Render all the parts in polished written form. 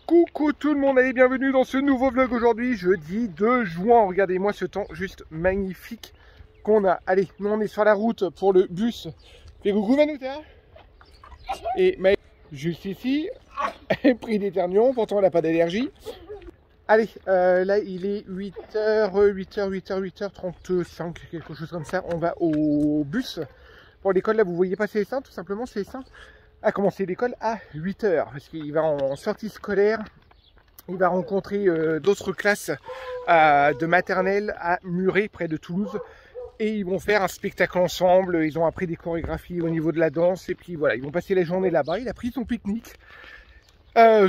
Coucou tout le monde et bienvenue dans ce nouveau vlog aujourd'hui, jeudi 2 juin. Regardez-moi ce temps juste magnifique qu'on a. Allez, nous on est sur la route pour le bus. Fais coucou Manouta. Et Maë, juste ici, pris d'éternuement, pourtant elle n'a pas d'allergie. Allez, là il est 8h35, quelque chose comme ça. On va au bus pour l'école. Là vous voyez pas CS1, tout simplement CS1 a commencé l'école à 8h parce qu'il va en sortie scolaire. Il va rencontrer d'autres classes de maternelle à Muret, près de Toulouse. Et ils vont faire un spectacle ensemble. Ils ont appris des chorégraphies au niveau de la danse. Et puis voilà, ils vont passer la journée là-bas. Il a pris son pique-nique.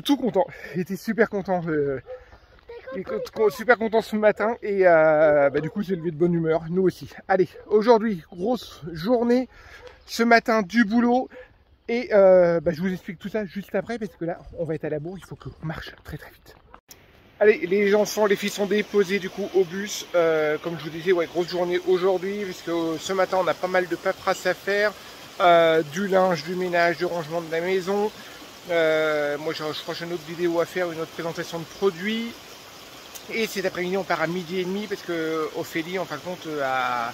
Tout content. Il était super content. Il était super content ce matin. Et du coup, j'ai levé de bonne humeur. Nous aussi. Allez, aujourd'hui, grosse journée. Ce matin, du boulot. Et je vous explique tout ça juste après parce que là on va être à la bourre, il faut qu'on marche très très vite. Allez, les enfants, les filles sont déposées du coup au bus. Comme je vous disais, ouais, grosse journée aujourd'hui puisque ce matin on a pas mal de paperasse à faire, du linge, du ménage, du rangement de la maison. Moi je crois que j'ai une autre vidéo à faire, une autre présentation de produits. Et cet après-midi on part à 12h30 parce que Ophélie en fin de compte a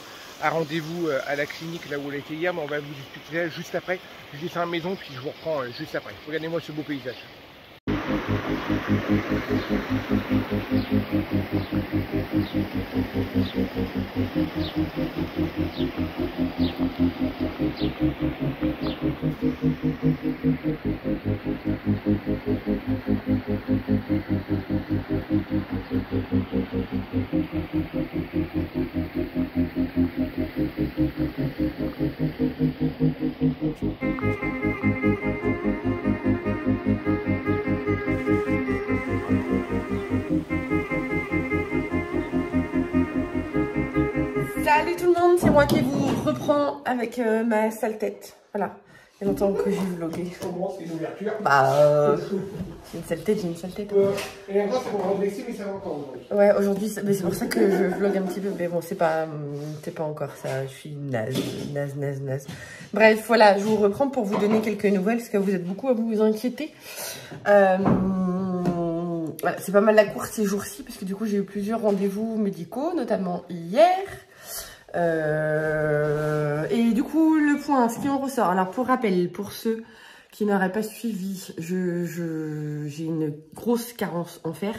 rendez-vous à la clinique là où elle était hier, mais on va vous expliquer ça juste après. Je descends à la maison puis je vous reprends juste après. Regardez-moi ce beau paysage. Salut tout le monde, c'est moi qui vous reprends avec ma sale tête. Voilà, il y a longtemps que j'ai vlogué. C'est une ouverture. J'ai une sale tête, j'ai une sale tête. Et encore, c'est pour rendre mais ça va encore aujourd'hui. Ouais, aujourd'hui, c'est pour ça que je vlog un petit peu. Mais bon, c'est pas encore ça. Je suis naze. Bref, voilà, je vous reprends pour vous donner quelques nouvelles parce que vous êtes beaucoup à vous inquiéter. Voilà, c'est pas mal la course ces jours-ci parce que du coup, j'ai eu plusieurs rendez-vous médicaux, notamment hier. Et du coup, le point, ce qui en ressort. Alors, pour rappel, pour ceux qui n'auraient pas suivi, j'ai une grosse carence en fer.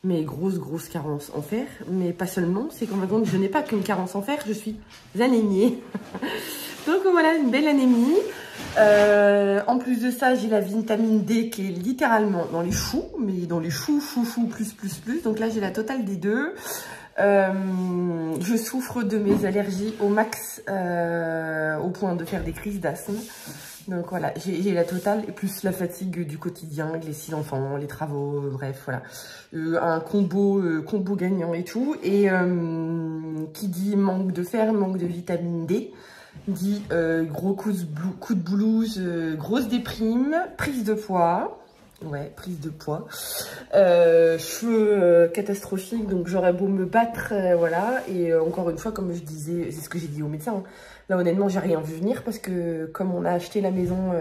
Mais grosse carence en fer. Mais pas seulement, c'est qu'en fait, je n'ai pas qu'une carence en fer, je suis anémiée. Donc voilà, une belle anémie. En plus de ça, j'ai la vitamine D qui est littéralement dans les choux. Mais dans les choux, plus. Donc là, j'ai la totale des deux. Je souffre de mes allergies au max, au point de faire des crises d'asthme. Donc voilà, j'ai la totale, et plus la fatigue du quotidien, les 6 enfants, les travaux, bref, voilà. Un combo gagnant et tout. Et qui dit manque de fer, manque de vitamine D, dit gros coup de blues, grosse déprime, prise de poids. Ouais, prise de poids. Cheveux catastrophiques, donc j'aurais beau me battre, voilà. Et encore une fois, comme je disais, c'est ce que j'ai dit au médecin, hein. Là, honnêtement, j'ai rien vu venir parce que comme on a acheté la maison,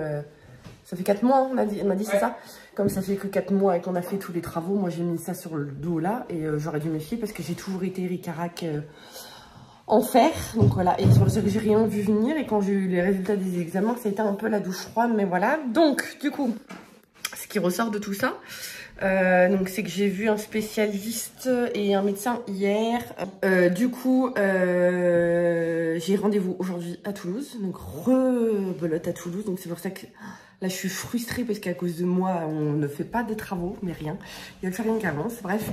ça fait 4 mois, on m'a dit ouais. C'est ça. Comme ça fait que 4 mois et qu'on a fait tous les travaux, moi j'ai mis ça sur le dos là et j'aurais dû me fier parce que j'ai toujours été ric-à-rac en fer. Donc voilà, et c'est pour ça que j'ai rien vu venir. Et quand j'ai eu les résultats des examens, ça a été un peu la douche froide, mais voilà. Donc, du coup, ce qui ressort de tout ça, donc c'est que j'ai vu un spécialiste et un médecin hier. Du coup, j'ai rendez-vous aujourd'hui à Toulouse, donc rebelote à Toulouse. Donc c'est pour ça que là je suis frustrée parce qu'à cause de moi on ne fait pas de travaux, mais rien. Il n'y a rien qui avance, bref.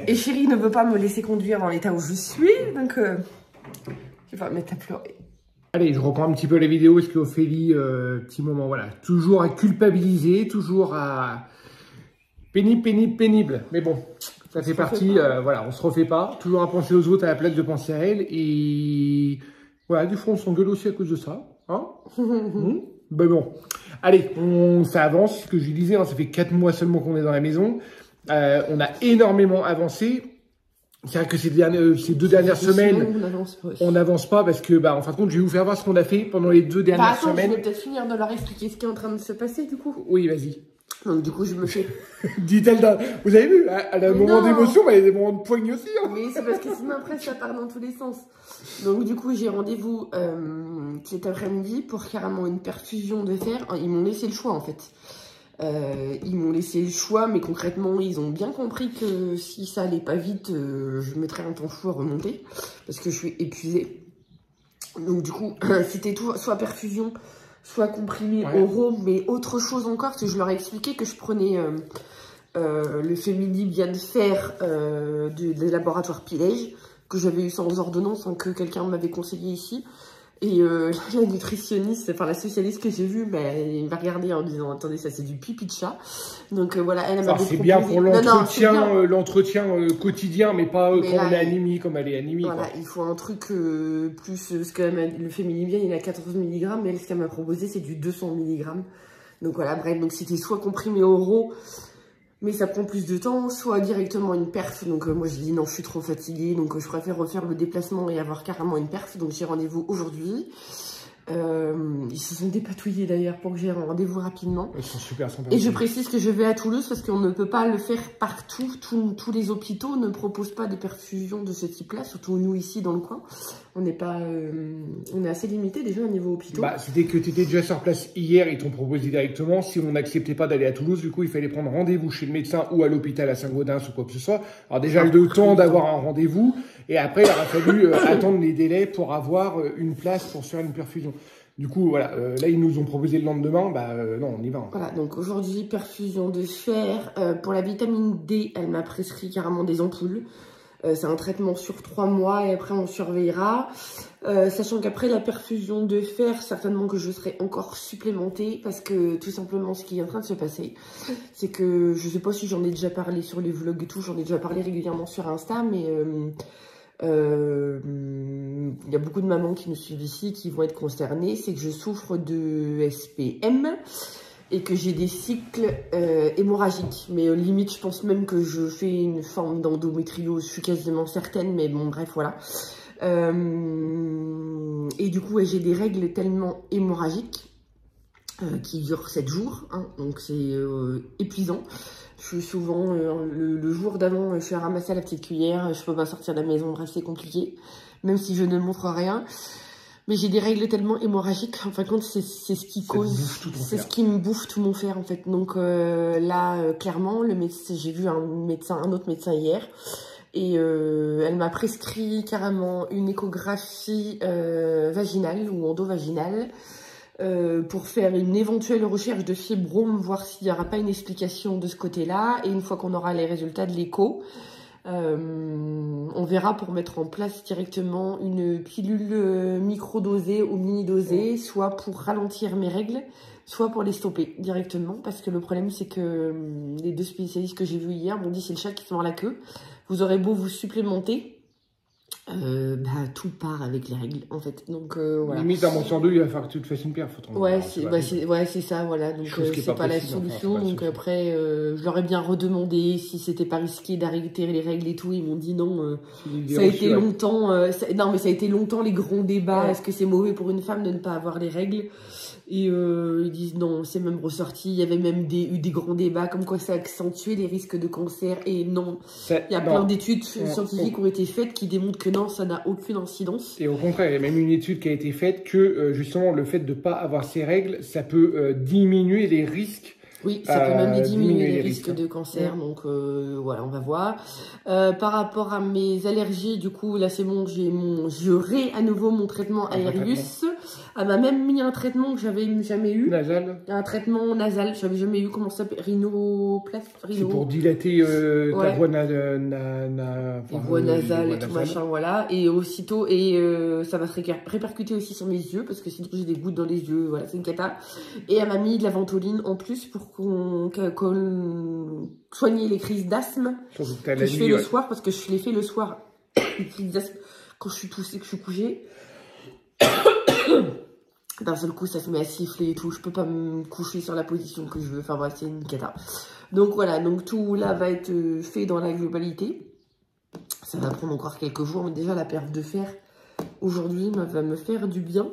Et chérie ne veut pas me laisser conduire dans l'état où je suis, donc je vais pas me mettre à pleurer. Allez, je reprends un petit peu les vidéos parce qu'Ophélie, petit moment, voilà, toujours à culpabiliser, toujours à pénible. Mais bon, ça fait partie, voilà, on se refait pas. Toujours à penser aux autres à la place de penser à elle. Et voilà, du coup, on s'engueule aussi à cause de ça. Hein. Ben bon, allez, ça avance. Ce que je lui disais, hein, ça fait 4 mois seulement qu'on est dans la maison. On a énormément avancé. C'est vrai que ces 2 dernières semaines, on n'avance pas parce que, en fin de compte, je vais vous faire voir ce qu'on a fait pendant les 2 dernières semaines. Je vais peut-être finir de leur expliquer ce qui est en train de se passer, du coup. Oui, vas-y. Donc du coup, je me fais... Dit-elle, vous avez vu, elle a un moment d'émotion, mais elle a des moments de poigne aussi. Hein. Mais c'est parce que sinon après, ça part dans tous les sens. Donc du coup, j'ai rendez-vous cet après-midi pour carrément une perfusion de fer. Ils m'ont laissé le choix en fait. Ils m'ont laissé le choix, mais concrètement, ils ont bien compris que si ça allait pas vite, je mettrais un temps fou à remonter, parce que je suis épuisée. Donc du coup, c'était tout, soit perfusion, soit comprimé oraux, mais autre chose encore, parce que je leur ai expliqué que je prenais le Fémini-Bien de Fer des laboratoires Pilège, que j'avais eu sans ordonnance, sans que quelqu'un m'avait conseillé ici. Et la nutritionniste, enfin la spécialiste que j'ai vue, bah, elle m'a regardé en disant attendez, ça c'est du pipi de chat. Donc voilà, elle m'a proposé. C'est bien pour l'entretien, l'entretien quotidien, mais pas quand on est anémie, comme elle est anémie. Voilà, quoi. il faut un truc plus. Ce que le Féminibien, il a 14 mg, mais elle, ce qu'elle m'a proposé, c'est du 200 mg. Donc voilà, bref, donc c'était soit comprimé oraux, mais ça prend plus de temps, soit directement une perf. Donc moi je dis non, je suis trop fatiguée, donc je préfère refaire le déplacement et avoir carrément une perf. Donc j'ai rendez-vous aujourd'hui. Ils se sont dépatouillés d'ailleurs pour que j'ai un rendez-vous rapidement. Ils sont super sympas. Et je précise que je vais à Toulouse parce qu'on ne peut pas le faire partout. Tous les hôpitaux ne proposent pas des perfusions de ce type-là, surtout nous ici dans le coin. On n'est pas, on est assez limité déjà au niveau hôpitaux. Bah, c'était que tu étais déjà sur place hier, ils t'ont proposé directement. Si on n'acceptait pas d'aller à Toulouse, du coup, il fallait prendre rendez-vous chez le médecin ou à l'hôpital à Saint-Gaudens ou quoi que ce soit. Alors déjà, le temps d'avoir un rendez-vous. Et après, il aura fallu attendre les délais pour avoir une place pour se faire une perfusion. Du coup, voilà, là, ils nous ont proposé le lendemain. Bah non, on y va. Hein. Voilà, donc aujourd'hui, perfusion de fer. Pour la vitamine D, elle m'a prescrit carrément des ampoules. C'est un traitement sur 3 mois et après on surveillera. Sachant qu'après la perfusion de fer, certainement que je serai encore supplémentée parce que tout simplement ce qui est en train de se passer, c'est que je sais pas si j'en ai déjà parlé sur les vlogs et tout, j'en ai déjà parlé régulièrement sur Insta, mais il y a beaucoup de mamans qui me suivent ici qui vont être concernées. C'est que je souffre de SPM et que j'ai des cycles hémorragiques. Mais limite, je pense même que je fais une forme d'endométriose. Je suis quasiment certaine, mais bon, bref, voilà. Et du coup, j'ai des règles tellement hémorragiques qui durent 7 jours. Hein, donc, c'est épuisant. Je suis souvent, le jour d'avant, je suis à ramasser à la petite cuillère. Je peux pas sortir de la maison, bref, c'est compliqué. Même si je ne montre rien. Mais j'ai des règles tellement hémorragiques, en fin de compte, c'est ce qui cause, c'est ce qui me bouffe tout mon fer, en fait. Donc là, clairement, le médecin, j'ai vu un autre médecin hier, et elle m'a prescrit carrément une échographie vaginale ou endovaginale pour faire une éventuelle recherche de fibrome, voir s'il n'y aura pas une explication de ce côté-là. Et une fois qu'on aura les résultats de l'écho, on verra pour mettre en place directement une pilule micro-dosée ou mini-dosée, soit pour ralentir mes règles, soit pour les stopper directement. Parce que le problème, c'est que les 2 spécialistes que j'ai vus hier m'ont dit c'est le chat qui se mord la queue. Vous aurez beau vous supplémenter, tout part avec les règles en fait. Donc voilà. Limite un mois sur 2, il va falloir que tu te fasses une perf. Ouais, c'est ça, voilà. Donc c'est pas la solution. Enfin, donc après, je leur ai bien redemandé si c'était pas risqué d'arrêter les règles et tout. Ils m'ont dit non. Ça a été longtemps. Non, mais ça a été longtemps les grands débats. Est-ce que c'est mauvais pour une femme de ne pas avoir les règles? Et ils disent non, c'est même ressorti. Il y avait même eu des grands débats comme quoi ça accentuait les risques de cancer. Et non, il y a plein d'études scientifiques qui ont été faites qui démontrent que non, ça n'a aucune incidence. Et au contraire, il y a même une étude qui a été faite que justement le fait de ne pas avoir ces règles, ça peut diminuer les risques. Oui, ça peut même diminuer les risques de cancer, donc voilà, on va voir. Par rapport à mes allergies, du coup, là c'est bon, j'aurai à nouveau mon traitement Aerius. Elle m'a même mis un traitement que j'avais jamais eu. Nasal. Un traitement nasal, j'avais jamais eu, comment ça s'appelle? Rhinoplastie. C'est pour dilater ta voix nasale et tout machin, voilà. Et aussitôt, ça va se répercuter aussi sur mes yeux, parce que sinon j'ai des gouttes dans les yeux, voilà, c'est une cata. Et elle m'a mis de la ventoline en plus pour soigner les crises d'asthme que je fais le soir, parce que je les fais le soir, les crises d'asthme, quand je suis toussée, que je suis couchée. D'un seul coup, ça se met à siffler et tout. Je peux pas me coucher sur la position que je veux. Enfin bref, c'est une cata. Donc voilà, donc tout là va être fait dans la globalité. Ça va prendre encore quelques jours, mais déjà la perf de fer aujourd'hui va me faire du bien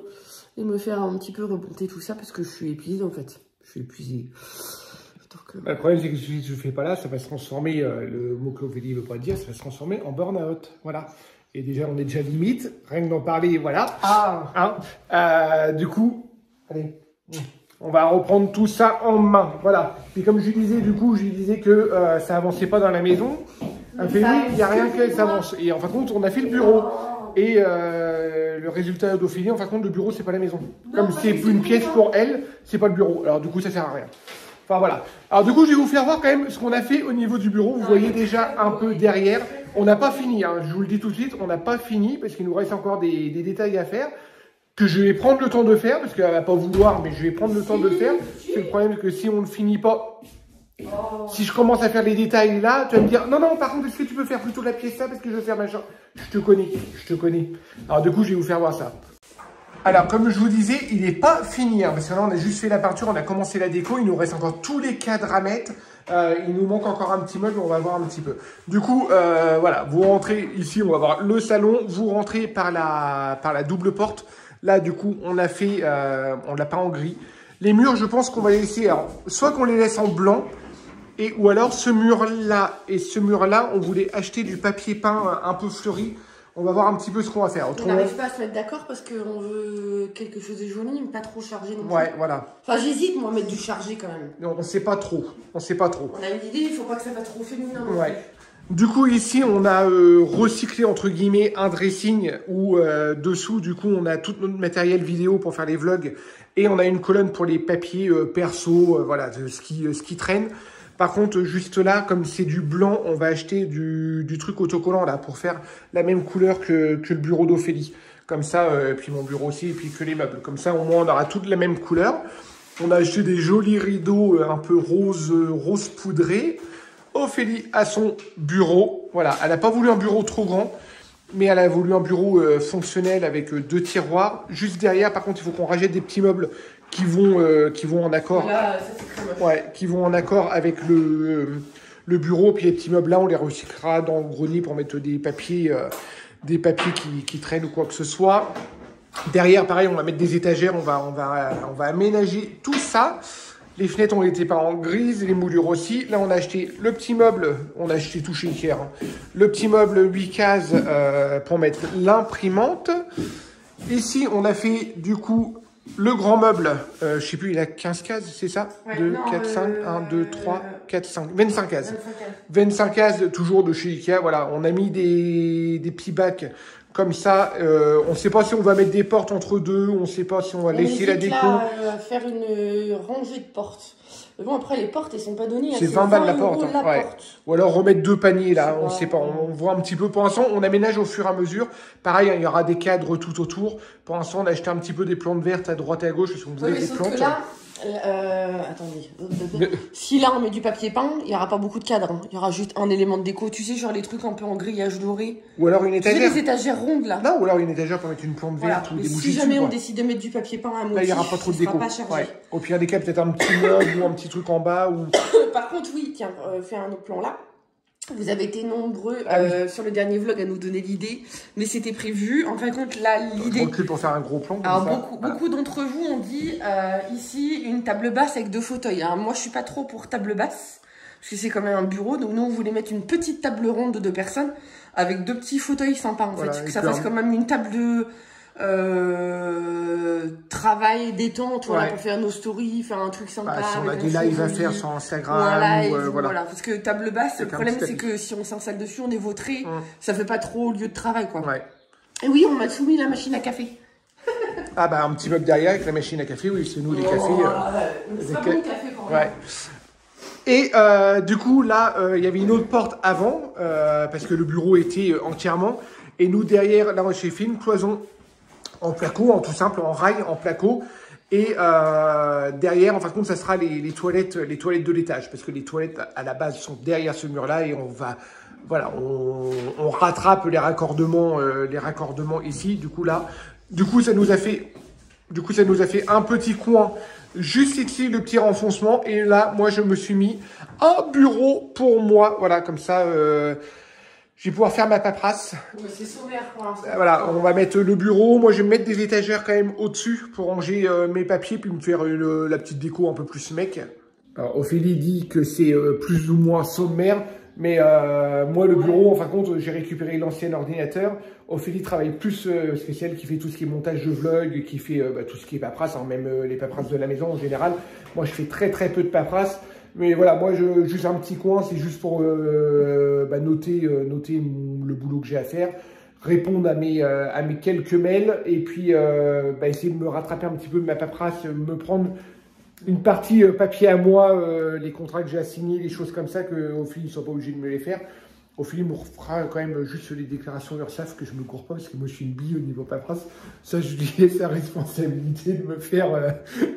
et me faire un petit peu remonter tout ça parce que je suis épuisée en fait. Je suis épuisée. Le problème, c'est que si je ne fais pas là, ça va se transformer, le mot que Ophélie ne veut pas dire, ça va se transformer en burn-out. Voilà. Et déjà, on est déjà limite, rien que d'en parler, voilà. Hein, du coup, allez, on va reprendre tout ça en main, voilà. Et comme je disais, du coup, je disais que ça avançait pas dans la maison. Elle fait oui, il n'y a rien qui s'avance. Et en fin de compte, on a fait le bureau. Et le résultat d'Ophélie, en fin de compte, le bureau, c'est pas la maison. Comme c'est une pièce pour elle, c'est pas le bureau. Alors du coup, ça sert à rien. Enfin voilà. Alors du coup, je vais vous faire voir quand même ce qu'on a fait au niveau du bureau. Vous voyez déjà un peu derrière. On n'a pas fini, hein. Je vous le dis tout de suite, on n'a pas fini parce qu'il nous reste encore des détails à faire que je vais prendre le temps de faire parce qu'elle va pas vouloir, mais je vais prendre le temps de le faire. C'est le problème que si on ne finit pas, si je commence à faire les détails là, tu vas me dire non, non, par contre, est-ce que tu peux faire plutôt la pièce là parce que je veux faire machin. Je te connais, je te connais. Alors du coup, je vais vous faire voir ça. Alors, comme je vous disais, il n'est pas fini, hein, parce que là, on a juste fait la peinture, on a commencé la déco, il nous reste encore tous les cadres à mettre. Il nous manque encore un petit meuble, on va voir un petit peu. Du coup, voilà, vous rentrez ici, on va voir le salon, vous rentrez par la double porte. Là, du coup, on a fait, on l'a peint en gris. Les murs, je pense qu'on va les laisser, alors, soit qu'on les laisse en blanc, ou alors ce mur-là et ce mur-là, on voulait acheter du papier peint un peu fleuri. On va voir un petit peu ce qu'on va faire. On n'arrive pas à se mettre d'accord parce qu'on veut quelque chose de joli, mais pas trop chargé non plus. Ouais, voilà. Enfin, j'hésite, moi, à mettre du chargé quand même. On ne sait pas trop. On sait pas trop. On a une idée, il ne faut pas que ça fasse trop féminin. Ouais. Du coup, ici, on a recyclé, entre guillemets, un dressing où dessous, du coup, on a tout notre matériel vidéo pour faire les vlogs. Et on a une colonne pour les papiers perso, voilà, ce qui traîne. Par contre, juste là, comme c'est du blanc, on va acheter du truc autocollant là pour faire la même couleur que le bureau d'Ophélie. Comme ça, puis mon bureau aussi, et puis que les meubles. Comme ça, au moins, on aura toutes la même couleur. On a acheté des jolis rideaux un peu rose poudré. Ophélie a son bureau. Voilà, elle n'a pas voulu un bureau trop grand, mais elle a voulu un bureau fonctionnel avec 2 tiroirs. Juste derrière, par contre, il faut qu'on rachète des petits meubles qui vont en accord. Là, ça, c'est très moche. Ouais, qui vont en accord avec le bureau. Puis les petits meubles là, on les recyclera dans le grenier pour mettre des papiers qui traînent ou quoi que ce soit. Derrière, pareil, on va mettre des étagères. On va aménager tout ça. Les fenêtres ont été peintes en grise, les moulures aussi. Là, on a acheté le petit meuble. On a acheté tout chez Ikea. Hein. Le petit meuble 8 cases pour mettre l'imprimante. Ici, on a fait du coup le grand meuble. Je sais plus, il a 15 cases, c'est ça? Ouais, 2, 4, 5, 1, 2, 3, 4, 5. 25 cases. 25 cases, toujours de chez Ikea. Voilà, on a mis des petits bacs comme ça. On ne sait pas si on va mettre des portes entre deux. On ne sait pas si on va laisser la déco. Là, faire une rangée de portes. Mais bon, après, les portes, elles sont pas données. C'est 20 balles la porte. Hein. Ouais. Porte. Ou alors remettre 2 paniers, là. On ne sait pas. On voit un petit peu. Pour l'instant, on aménage au fur et à mesure. Pareil, il y aura des cadres tout autour. Pour l'instant, on a acheté un petit peu des plantes vertes à droite et à gauche. Si vous voulez des plantes. Là, attendez. Si là, on met du papier peint, il n'y aura pas beaucoup de cadres. Hein. Il y aura juste un élément de déco. Tu sais, genre les trucs un peu en grillage doré. Ou alors une étagère. Tu sais, les étagères rondes, là. Non, ou alors une étagère pour mettre une plante verte ou des bougies. Si jamais on décide de mettre du papier peint à motif, là, il n'y aura pas trop de déco. Pas chargé. Ouais. Au pire des cas, peut-être un petit meuble ou un petit truc en bas. Ou... Par contre, oui, tiens, fais un autre plan là. Vous avez été nombreux sur le dernier vlog à nous donner l'idée, mais c'était prévu. En fin de compte, là, l'idée... pour faire un gros plan. Alors, beaucoup d'entre vous ont dit ici une table basse avec 2 fauteuils. Hein. Moi, je suis pas trop pour table basse, parce que c'est quand même un bureau. Donc, nous, on voulait mettre une petite table ronde de 2 personnes avec 2 petits fauteuils sympas, en fait. Que ça fasse quand même une table de... travail, détente, voilà, pour faire nos stories, faire un truc sympa. Si on a des lives à faire sur Instagram. Voilà, parce que table basse, le problème c'est que si on s'installe dessus, on est vautré, ça fait pas trop lieu de travail, quoi. Ouais. Et oui, on m'a soumis la machine à café. Ah bah un petit meuble derrière avec la machine à café, oui, c'est nous les cafés. C'est pas bon café pour moi. Et du coup, là, il y avait une autre porte avant, parce que le bureau était entièrement. Et nous, derrière, là, j'ai fait une cloison en placo, en tout simple, en rail, en placo. Et derrière, en fin de compte, ça sera les toilettes de l'étage. Parce que les toilettes, à la base, sont derrière ce mur-là. Et on va, voilà, on rattrape les raccordements ici. Du coup, là, ça nous a fait un petit coin juste ici, le petit renfoncement. Et là, moi, je me suis mis un bureau pour moi. Voilà, comme ça... je vais pouvoir faire ma paperasse. C'est sommaire pour l'instant. Voilà, on va mettre le bureau. Moi, je vais me mettre des étagères quand même au-dessus pour ranger mes papiers, puis me faire la petite déco un peu plus mec. Alors, Ophélie dit que c'est plus ou moins sommaire, mais moi, le bureau, en fin de compte, j'ai récupéré l'ancien ordinateur. Ophélie travaille plus, parce que c'est elle qui fait tout ce qui est montage de vlog, qui fait tout ce qui est paperasse, hein, même les paperasses de la maison en général. Moi, je fais très peu de paperasse. Mais voilà, moi, juste un petit coin, c'est juste pour noter le boulot que j'ai à faire, répondre à mes quelques mails, et puis essayer de me rattraper un petit peu de ma paperasse, me prendre une partie papier à moi, les contrats que j'ai assignés, les choses comme ça, que Ophélie ne soit pas obligé de me les faire. Ophélie me fera quand même juste les déclarations URSSAF, que je ne me cours pas, parce que moi je suis une bille au niveau paperasse. Ça, je lui ai sa responsabilité de me faire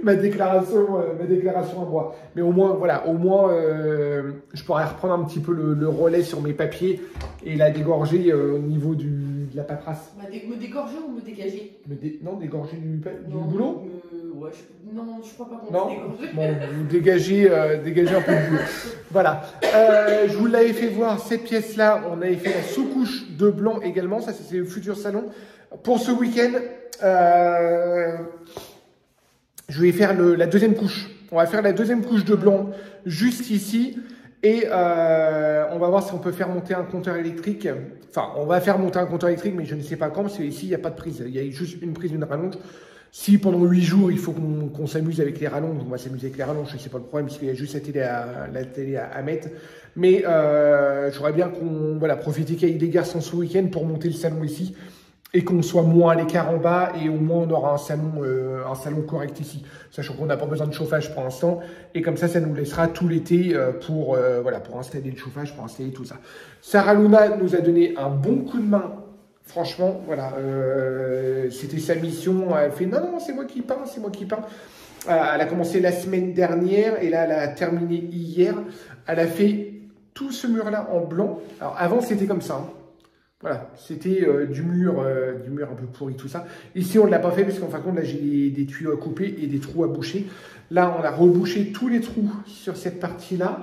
ma déclaration à moi. Mais au moins, voilà, je pourrais reprendre un petit peu le relais sur mes papiers et la dégorger au niveau de la paperasse. Me dégorger ou me dégager? Non, dégorger du boulot. Ouais, non, je crois pas qu'on non. se dégorge. Bon, vous dégagez un peu de boulot. Voilà. Je vous l'avais fait voir, cette pièce-là, on avait fait la sous-couche de blanc également. Ça, c'est le futur salon. Pour ce week-end, je vais faire la deuxième couche. On va faire la deuxième couche de blanc juste ici. Et on va voir si on peut faire monter un compteur électrique. Enfin, on va faire monter un compteur électrique, mais je ne sais pas quand, parce qu'ici, il n'y a pas de prise. Il y a juste une prise, une rallonge. Si pendant 8 jours, il faut qu'on s'amuse avec les rallonges, on va s'amuser avec les rallonges, c'est pas le problème, parce qu'il y a juste la télé à mettre. Mais j'aurais bien qu'on profiter qu'il y ait des garçons ce week-end pour monter le salon ici, et qu'on soit moins à l'écart en bas, et au moins on aura un salon correct ici. Sachant qu'on n'a pas besoin de chauffage pour l'instant, et comme ça nous laissera tout l'été pour installer le chauffage, pour installer tout ça. Sarah Luna nous a donné un bon coup de main. Franchement, voilà, c'était sa mission. Elle fait non, c'est moi qui peins, c'est moi qui peins. Elle a commencé la semaine dernière et là, elle a terminé hier. Elle a fait tout ce mur-là en blanc. Alors avant, c'était comme ça. Hein. Voilà, c'était du mur un peu pourri, tout ça. Ici, on ne l'a pas fait parce qu'en fin de compte, là, j'ai des tuyaux à couper et des trous à boucher. Là, on a rebouché tous les trous sur cette partie-là.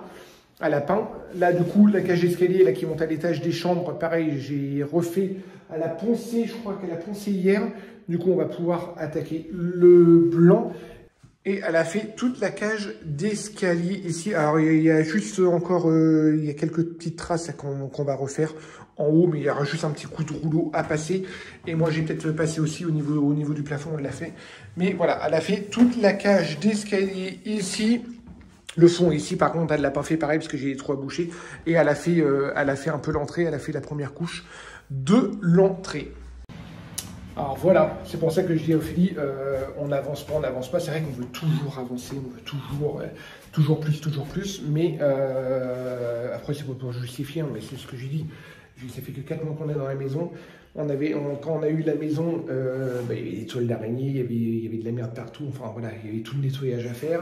À la peint. Là, du coup, la cage d'escalier là qui monte à l'étage des chambres, pareil, j'ai refait. Elle a poncé, je crois qu'elle a poncé hier. Du coup, on va pouvoir attaquer le blanc. Et elle a fait toute la cage d'escalier ici. Alors, il y a juste encore, il y a quelques petites traces qu'on va refaire en haut, mais il y aura juste un petit coup de rouleau à passer. Et moi, j'ai peut-être passé aussi au niveau du plafond, on l'a fait. Mais voilà, elle a fait toute la cage d'escalier ici. Le fond ici, par contre, elle ne l'a pas fait pareil parce que j'ai les trous à boucher. Et elle a fait un peu l'entrée, elle a fait la première couche de l'entrée. Alors voilà, c'est pour ça que je dis à Ophélie, on n'avance pas. C'est vrai qu'on veut toujours avancer, on veut toujours plus. Mais après, c'est pas pour justifier, hein, mais c'est ce que j'ai dit. Ça fait que 4 mois qu'on est dans la maison. Quand on a eu la maison, il y avait des toiles d'araignée, il y avait de la merde partout. Enfin voilà, il y avait tout le nettoyage à faire.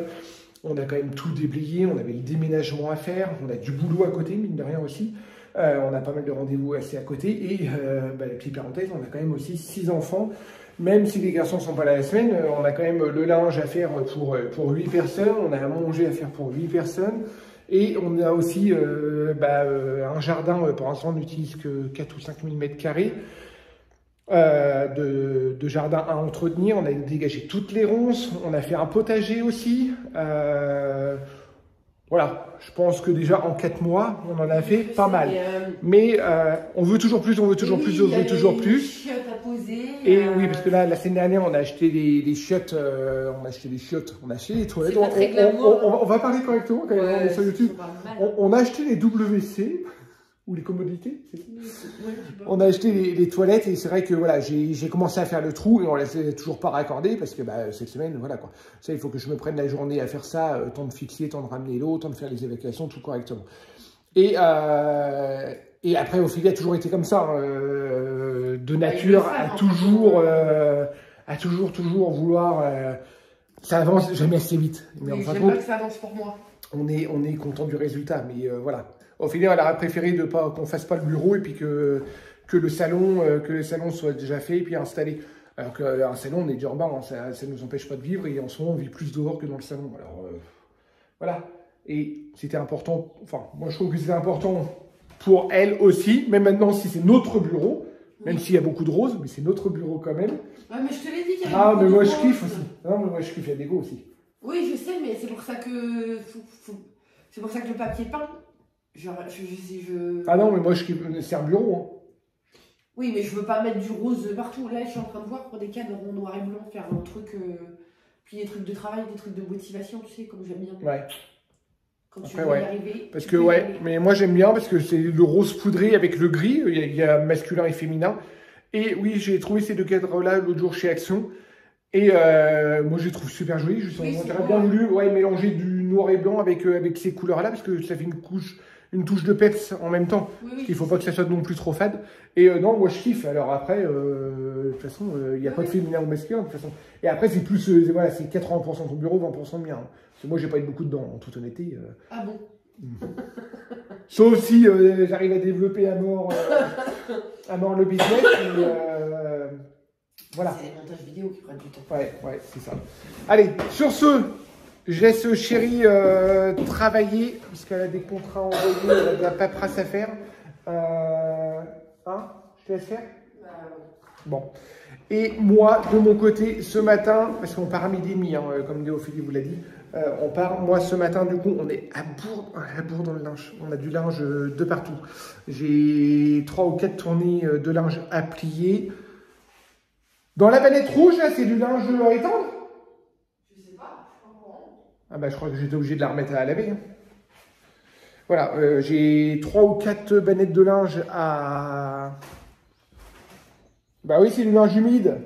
On a quand même tout déblayé, on avait le déménagement à faire, on a du boulot à côté, mine de rien aussi. On a pas mal de rendez-vous assez à côté. Et la petite parenthèse, on a quand même aussi 6 enfants. Même si les garçons ne sont pas là la semaine, on a quand même le linge à faire pour 8 personnes, on a à manger à faire pour 8 personnes. Et on a aussi un jardin, pour l'instant on n'utilise que 4 ou 5 000 m². De jardin à entretenir, on a dégagé toutes les ronces, on a fait un potager aussi. Voilà, je pense que déjà en 4 mois, on en a fait pas mal. Mais on veut toujours plus, on veut toujours plus. Et oui, parce que là, la semaine dernière, on a acheté des chiottes, on a acheté des toilettes. On va parler correctement quand même, on est sur YouTube. On a acheté les WC. Ou les commodités. On a acheté les toilettes et c'est vrai que voilà, j'ai commencé à faire le trou et on ne l'a toujours pas raccordé parce que cette semaine, voilà quoi. Ça, il faut que je me prenne la journée à faire ça, temps de fixer, temps de ramener l'eau, temps de faire les évacuations, tout correctement. Et après, Ophélie a toujours été comme ça, de nature, à toujours vouloir. Ça avance jamais assez vite. Mais j'aime pas que ça avance pour moi. On est content du résultat, mais voilà. Ophélie, elle aurait préféré qu'on fasse pas le bureau et puis que le salon soit déjà fait et puis installé. Alors qu'un salon, on est déjà en bas, hein, ça ne nous empêche pas de vivre et en ce moment, on vit plus dehors que dans le salon. Alors voilà. Et c'était important, enfin, moi je trouve que c'était important pour elle aussi, même maintenant si c'est notre bureau, même s'il y a beaucoup de roses, mais c'est notre bureau quand même. Ouais, mais je te l'ai dit qu'il y avait mais moi je kiffe aussi. Non, mais moi je kiffe, il y a des go aussi. Oui, je sais, mais c'est pour ça que c'est pour ça que le papier peint. Ah non, mais moi, c'est un bureau. Hein. Oui, mais je veux pas mettre du rose partout. Là, je suis en train de voir pour des cadres en noir et blanc, faire un truc... Puis des trucs de travail, des trucs de motivation, tu sais, comme j'aime bien. Ouais. Quand tu Après, veux y arriver. Parce que, mais moi j'aime bien parce que c'est le rose poudré avec le gris. Il y a masculin et féminin. Et oui, j'ai trouvé ces deux cadres-là l'autre jour chez Action. Et moi, je les trouve super jolis. J'aurais bien voulu mélanger du noir et blanc avec ces couleurs-là parce que ça fait une touche de peps en même temps. Oui, parce qu'il ne faut pas que ça soit non plus trop fade. Et non, moi je kiffe. Alors après, de toute façon, il n'y a pas de féminin ou masculin de toute façon. Et après, c'est plus, voilà, c'est 80% ton bureau, 20% de mien. Hein. Parce que moi, j'ai pas eu beaucoup dedans, en toute honnêteté. Ah bon? Sauf si j'arrive à développer à mort le business. Mais, voilà. C'est les montages vidéo qui prennent du temps. Ouais, c'est ça. Allez, sur ce, je laisse chérie travailler, parce qu'elle a des contrats envoyés, elle a de la paperasse à faire. Je te laisse faire? Bon. Et moi, de mon côté, ce matin, parce qu'on part à 12h30, hein, comme Ophélie vous l'a dit, on part, moi ce matin, du coup, on est à bourre dans le linge. On a du linge de partout. J'ai 3 ou 4 tournées de linge à plier. Dans la vanette rouge, là, c'est du linge à étendre? Je sais pas, je suis pas au courant. Ah bah, je crois que j'étais obligé de la remettre à laver. Hein. Voilà, j'ai 3 ou 4 bannettes de linge à... Bah oui, c'est du linge humide.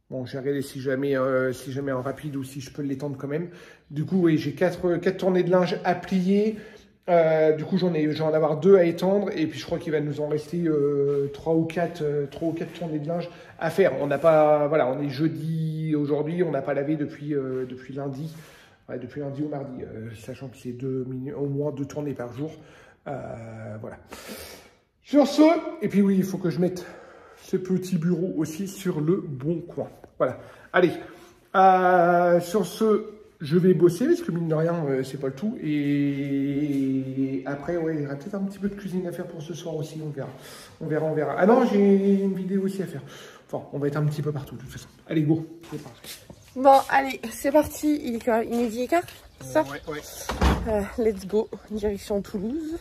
Bon, j'ai regardé si jamais en rapide ou si je peux l'étendre quand même. Du coup, oui, j'ai 4 tournées de linge à plier. Du coup, j'en vais en avoir 2 à étendre. Et puis, je crois qu'il va nous en rester 3 ou 4 tournées de linge à faire. On n'a pas... Voilà, on est jeudi aujourd'hui. On n'a pas lavé depuis lundi. Ouais, depuis lundi au mardi. Sachant que c'est au moins 2 tournées par jour. Voilà. Sur ce, et puis oui, il faut que je mette ce petit bureau aussi sur le bon coin. Voilà. Allez. Sur ce, je vais bosser parce que mine de rien, c'est pas le tout. Et après, ouais, il y aura peut-être un petit peu de cuisine à faire pour ce soir aussi. On verra. Ah non, j'ai une vidéo aussi à faire. Enfin, on va être un petit peu partout de toute façon. Allez, go. C'est parti. Bon, allez, c'est parti. Il est quoi? Il est 12h15, ça? Ouais. Let's go. Direction Toulouse.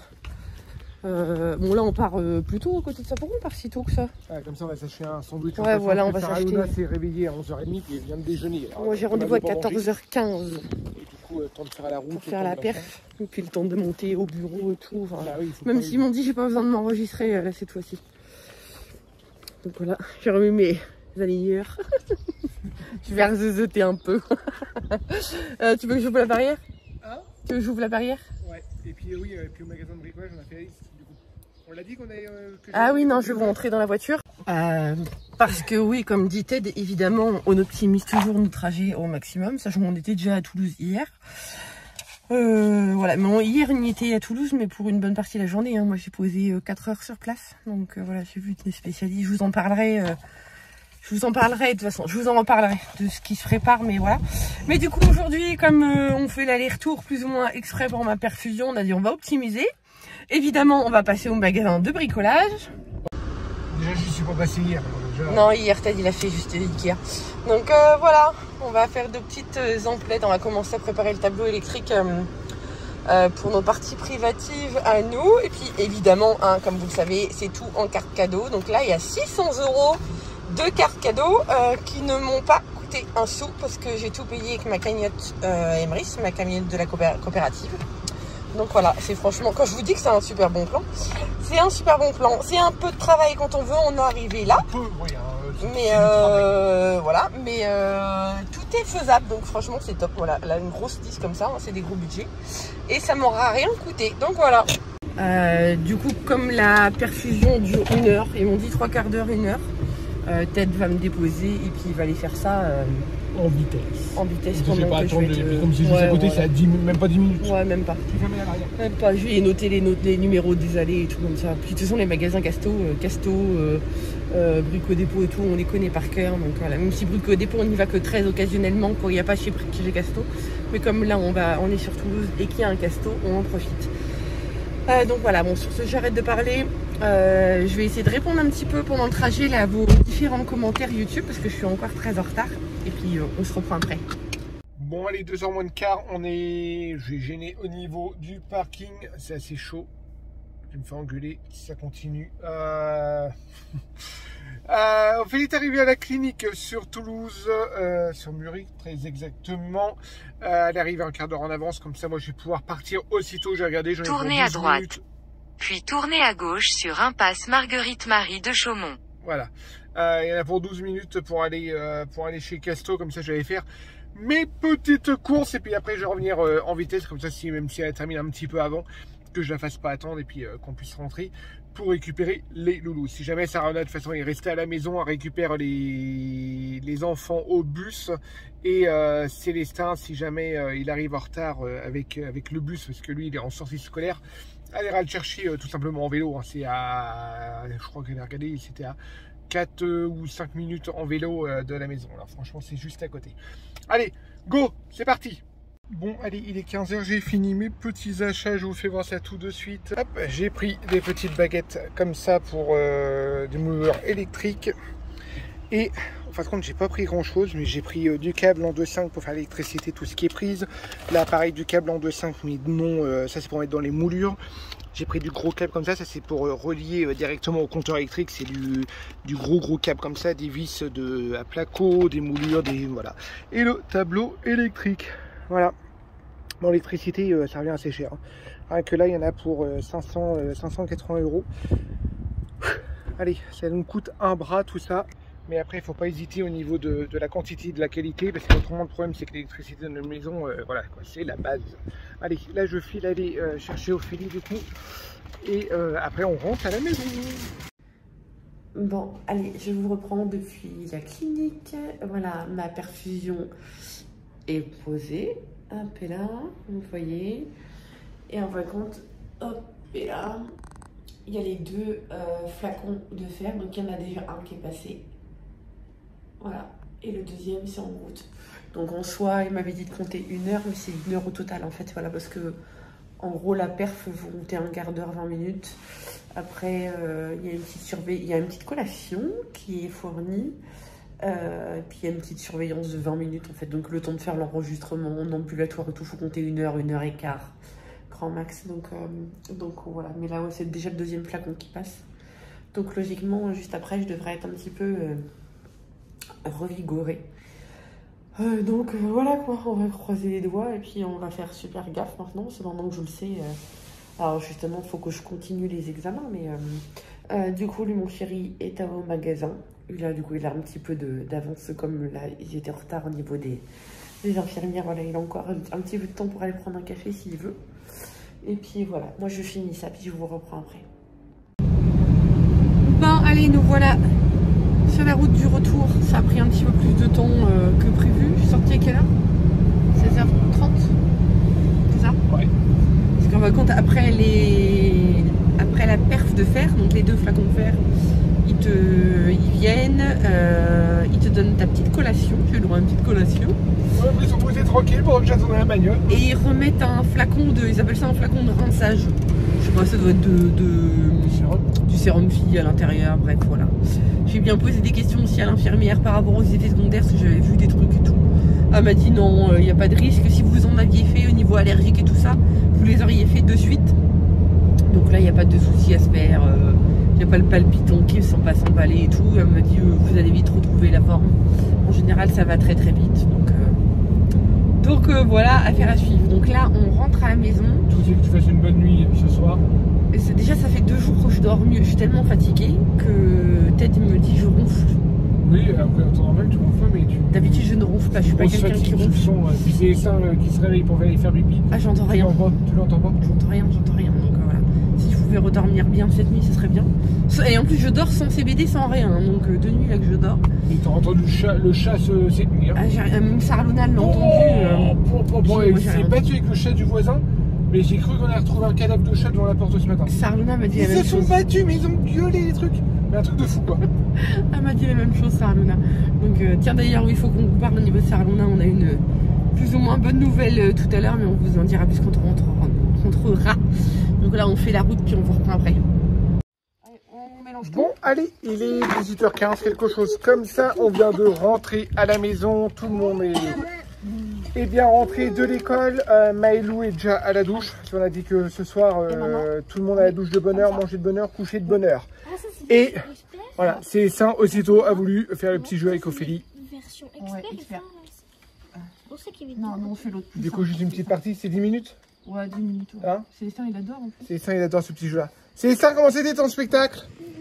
Bon, là, on part plutôt à côté de ça. Pourquoi on part si tôt que ça? Comme ça, on va s'acheter un sandwich. Ouais, voilà, on va s'acheter. Sarah s'est réveillée à 11h30 et elle vient de déjeuner. Alors, moi, j'ai rendez-vous à 14h15. Et du coup, temps de faire à la route. Pour faire la perf. Et puis le temps de monter au bureau et tout. Enfin, bah oui, même s'ils m'ont dit j'ai pas besoin de m'enregistrer cette fois-ci. Donc voilà, j'ai remis mes aligneurs. Je vais rezozoter un peu. Tu veux que j'ouvre la barrière? Hein? Tu veux que j'ouvre la barrière? Ouais, et puis oui, puis au magasin de bricolage, on a fait la liste. Du coup. On l'a dit qu'on avait... ah oui, non, je vais rentrer dans la voiture. Parce que oui, comme dit Ted, évidemment, on optimise toujours nos trajets au maximum. Sachant qu'on était déjà à Toulouse hier. Voilà, mais hier on y était à Toulouse, mais pour une bonne partie de la journée. Hein. Moi j'ai posé 4 heures sur place. Donc voilà, j'ai vu des spécialistes. Je vous en parlerai. De toute façon, je vous en reparlerai de ce qui se prépare, mais voilà. Mais du coup, aujourd'hui, comme on fait l'aller-retour plus ou moins exprès pour ma perfusion, on a dit on va optimiser. Évidemment, on va passer au magasin de bricolage. Déjà, je suis pas passé hier. Déjà... Non, hier, Ted, il a fait juste Ikea. Donc voilà, on va faire de petites emplettes. On va commencer à préparer le tableau électrique pour nos parties privatives à nous. Et puis, évidemment, hein, comme vous le savez, c'est tout en carte cadeau. Donc là, il y a 600 € de cartes cadeaux qui ne m'ont pas coûté un sou parce que j'ai tout payé avec ma cagnotte Emrys, ma cagnotte de la coopérative. Donc voilà, c'est franchement, quand je vous dis que c'est un super bon plan, c'est un super bon plan. C'est un peu de travail quand on veut en arriver là. Mais voilà, mais tout est faisable, donc franchement c'est top. Voilà, là une grosse 10 comme ça, hein, c'est des gros budgets. Et ça m'aura rien coûté, donc voilà. Du coup, comme la perfusion dure 1 heure, ils m'ont dit 3 quarts d'heure, 1 heure. Ted va me déposer et puis il va aller faire ça en vitesse. En vitesse pendant que je vais être, comme c'est juste à côté, c'est même pas 10 minutes. Ouais, même pas. Même pas. Je vais noter les numéros des allées et tout comme ça. Puis de toute façon, les magasins Casto, Brico Dépôt et tout, on les connaît par cœur. Donc voilà, même si Brico Dépôt, on n'y va que très occasionnellement quand il n'y a pas chez Casto. Mais comme là, on est sur Toulouse et qu'il y a un Casto, on en profite. Donc voilà, bon, sur ce, j'arrête de parler. Je vais essayer de répondre un petit peu pendant le trajet là, à vos différents commentaires YouTube parce que je suis encore très en retard. Et puis on se reprend après. Bon, allez, 2h moins de quart, je vais gêner au niveau du parking, c'est assez chaud. Je vais me faire engueuler si ça continue. Ophélie est arrivée à la clinique sur Toulouse, sur Muri, très exactement. Elle arrive un quart d'heure en avance, comme ça moi je vais pouvoir partir aussitôt. J'ai regardé, j'en ai pour 12 Tournez à droite, minutes. puis tournez à gauche sur impasse Marguerite-Marie de Chaumont. Voilà, il y en a pour 12 minutes pour aller chez Casto, comme ça je vais faire mes petites courses et puis après je vais revenir en vitesse, comme ça même si elle termine un petit peu avant, que je la fasse pas attendre et puis qu'on puisse rentrer pour récupérer les loulous. Si jamais Sarah, de toute façon, est restée à la maison, à récupérer les enfants au bus, et Célestin, si jamais il arrive en retard avec le bus, parce que lui il est en sortie scolaire, elle ira le chercher tout simplement en vélo. Hein. C'est je crois qu'elle a regardé, c'était à 4 ou 5 minutes en vélo de la maison. Alors franchement, c'est juste à côté. Allez, go, c'est parti. Bon, allez, il est 15h, j'ai fini mes petits achats, je vous fais voir ça tout de suite. Hop, j'ai pris des petites baguettes comme ça pour des moulures électriques. Et en fin de compte, j'ai pas pris grand chose, mais j'ai pris du câble en 2.5 pour faire l'électricité, tout ce qui est prise. Là, pareil, du câble en 2.5, mais non, ça c'est pour mettre dans les moulures. J'ai pris du gros câble comme ça c'est pour relier directement au compteur électrique. C'est du gros câble comme ça, des vis à placo, des moulures, voilà. Et le tableau électrique. Voilà. Bon, l'électricité, ça revient assez cher. Hein. Rien que là, il y en a pour 580 €. Allez, ça nous coûte un bras tout ça. Mais après, il ne faut pas hésiter au niveau de la quantité et de la qualité. Parce qu'autrement, le problème, c'est que l'électricité dans notre maison, voilà, c'est la base. Allez, là, je file aller chercher Ophélie du coup. Et après, on rentre à la maison. Bon, allez, je vous reprends depuis la clinique. Voilà, ma perfusion est posée. Hop, et là, vous voyez. Et en fin de compte, hop, et là, il y a les deux flacons de fer. Donc, il y en a déjà un qui est passé. Voilà. Et le deuxième, c'est en route. Donc, en soi, il m'avait dit de compter 1 heure, mais c'est 1 heure au total, en fait. Voilà, parce que, en gros, la perf, vous comptez un quart d'heure, 20 minutes. Après, il y a une petite collation qui est fournie. Puis il y a une petite surveillance de 20 minutes en fait, donc le temps de faire l'enregistrement en ambulatoire et tout, faut compter 1 heure, 1 heure et quart, grand max. Donc voilà, mais là ouais, c'est déjà le deuxième flacon qui passe. Donc logiquement, juste après, je devrais être un petit peu revigorée. Donc voilà quoi, on va croiser les doigts et puis on va faire super gaffe maintenant, c'est maintenant que je le sais. Alors justement, il faut que je continue les examens, mais du coup, lui, mon chéri est au magasin. Là, du coup, il a un petit peu d'avance, comme là, ils étaient en retard au niveau des infirmières. Voilà, il a encore un petit peu de temps pour aller prendre un café s'il veut. Et puis voilà, moi je finis ça, puis je vous reprends après. Bon, allez, nous voilà sur la route du retour. Ça a pris un petit peu plus de temps que prévu. Je suis sortie à quelle heure? 16h30. C'est ça? Ouais. Parce qu'en fin de compte, après la perf de fer, donc les deux flacons de fer, ils viennent, ils te donnent ta petite collation, tu as le droit à une petite collation. Ouais, ils sont posés tranquilles pendant que j'attendais la bagnole. Et ils remettent un flacon ils appellent ça un flacon de rinçage. Je sais pas, ça doit être du sérum fille à l'intérieur, bref, voilà. J'ai bien posé des questions aussi à l'infirmière par rapport aux effets secondaires, parce que j'avais vu des trucs et tout. Elle m'a dit non, il n'y a pas de risque, si vous en aviez fait au niveau allergique et tout ça, vous les auriez fait de suite. Donc là, il n'y a pas de souci à se faire. Il n'y a pas le palpitant qui ne sent pas s'emballer et tout. Elle me dit vous allez vite retrouver la forme. En général, ça va très très vite. Donc voilà, affaire à suivre. Donc là, on rentre à la maison. Je vous dis que tu fasses une bonne nuit ce soir. Déjà, ça fait 2 jours que je dors mieux. Je suis tellement fatiguée que Ted me dit je ronfle. Oui, après en temps normal, tu ronfles, mais tu... D'habitude, je ne ronfle pas. Je suis pas quelqu'un qui ronfle. Puis c'est les seins qui se réveillent pour aller faire pipi. Ah, j'entends rien. Tu l'entends pas? J'entends rien. Donc voilà. Si je pouvais redormir bien cette nuit, ce serait bien. Et en plus, je dors sans CBD, sans rien. Donc, de nuit, là que je dors. Et t'as entendu le chat cette nuit, hein? Ah, même Sarah Luna l'a entendu. Il s'est battu avec le chat du voisin. Mais j'ai cru qu'on a retrouvé un cadavre de chat devant la porte ce matin. Sarah Luna m'a dit la même chose. Ils se sont battus, mais ils ont gueulé les trucs. Mais un truc de fou, quoi. Elle m'a dit la même chose, Sarah Luna. Donc, tiens, d'ailleurs, il faut qu'on vous parle au niveau de Sarah Luna. On a une plus ou moins bonne nouvelle tout à l'heure, mais on vous en dira plus quand on rentrera. Donc là, on fait la route, puis on vous reprend après. Allez, on mélange tout. Bon, allez, il est 18h15, quelque chose comme ça. On vient de rentrer à la maison. Tout le monde est bien rentré de l'école. Maëlou est déjà à la douche. On a dit que ce soir, tout le monde à la douche de bonne heure, manger de bonne heure, coucher de bonne heure. Et voilà, c'est ça. Aussitôt a voulu faire le petit jeu avec Ophélie. Version expert. Non, on fait l'autre. Du coup, juste une petite partie, c'est 10 minutes. Ouais, 10 minutes. Ouais. Hein? Célestin, il adore en plus. Célestin, il adore ce petit jeu-là. Célestin, comment c'était ton spectacle?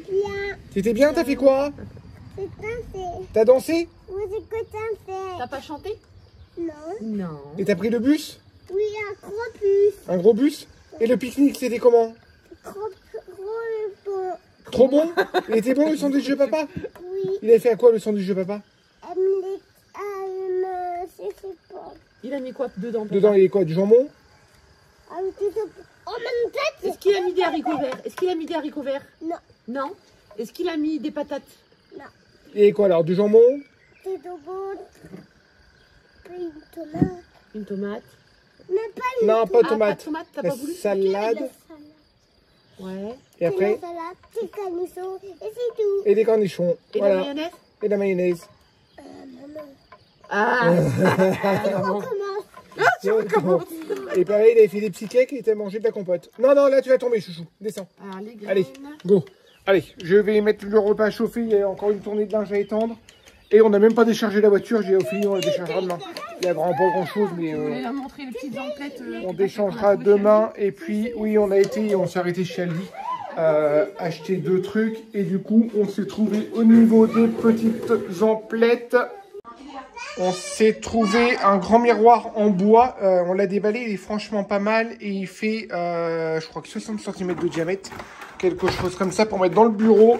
Bien. C'était bien, t'as fait quoi? C'est dansé. T'as dansé? Oui, c'est que dansé. T'as pas chanté? Non. Non. Et t'as pris le bus? Oui, un gros bus. Un gros bus? Et le pique-nique, c'était comment? Gros bon. Trop bon? Il était bon le sandwich de papa? Oui. Il avait fait à quoi le sandwich de papa? C'est pas. Il a mis quoi dedans? Dedans, il y avait quoi? Du jambon? En même temps. Est-ce qu'il a mis des haricots verts? Est-ce qu'il a mis des haricots verts? Non. Non. Est-ce qu'il a mis des patates? Non. Et quoi alors? Du jambon? C'est de bon. Une tomate. Une tomate. Mais pas une Non, pas de Ah, tomate. pas de tomate, t'as La pas voulu? salade. Ouais. Et après? La salade, des cornichons, et c'est tout. Et des cornichons. Et Voilà. la mayonnaise? Et la mayonnaise. Maman. Ah. On commence. Tu recommences. Et pareil, il avait fait des petits cakes et il t'a mangé de la compote. Non, non, là tu vas tomber, chouchou. Descends. Alors, les graines. Allez, go. Allez, je vais mettre le repas à chauffer. Il y a encore une tournée de linge à étendre. Et on n'a même pas déchargé la voiture. J'ai fini, on la déchargera demain. Il n'y a vraiment pas grand chose, mais On va montrer les petites emplettes. on déchangera demain. Et puis, oui, on s'est arrêté chez Aldi. Acheter 2 trucs. Et du coup, on s'est trouvé au niveau des petites emplettes. On s'est trouvé un grand miroir en bois. On l'a déballé, il est franchement pas mal. Et il fait, je crois que 60 cm de diamètre. Quelque chose comme ça pour mettre dans le bureau.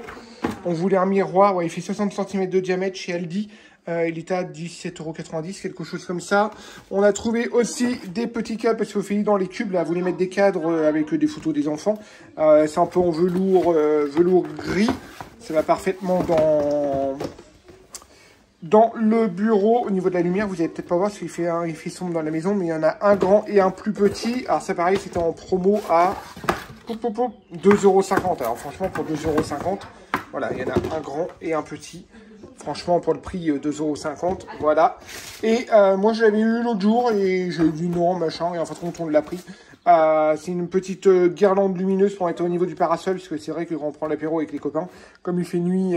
On voulait un miroir. Ouais, il fait 60 cm de diamètre chez Aldi. Il était à 17,90 €, quelque chose comme ça. On a trouvé aussi des petits cadres, parce qu'Ophélie, dans les cubes, là, voulait mettre des cadres avec des photos des enfants. C'est un peu en velours gris. Ça va parfaitement dans le bureo. Au niveau de la lumière, vous allez peut-être pas voir parce qu'il fait sombre dans la maison, mais il y en a un grand et un plus petit. Alors ça pareil, c'était en promo à 2,50 €. Alors franchement, pour 2,50 €, voilà, il y en a un grand et un petit. Franchement, pour le prix, 2,50 €, voilà. Et moi, je l'avais eu l'autre jour et j'ai dit non, machin, et en fait, on l'a pris. C'est une petite guirlande lumineuse pour être au niveau du parasol, parce que c'est vrai que quand on prend l'apéro avec les copains, comme il fait nuit,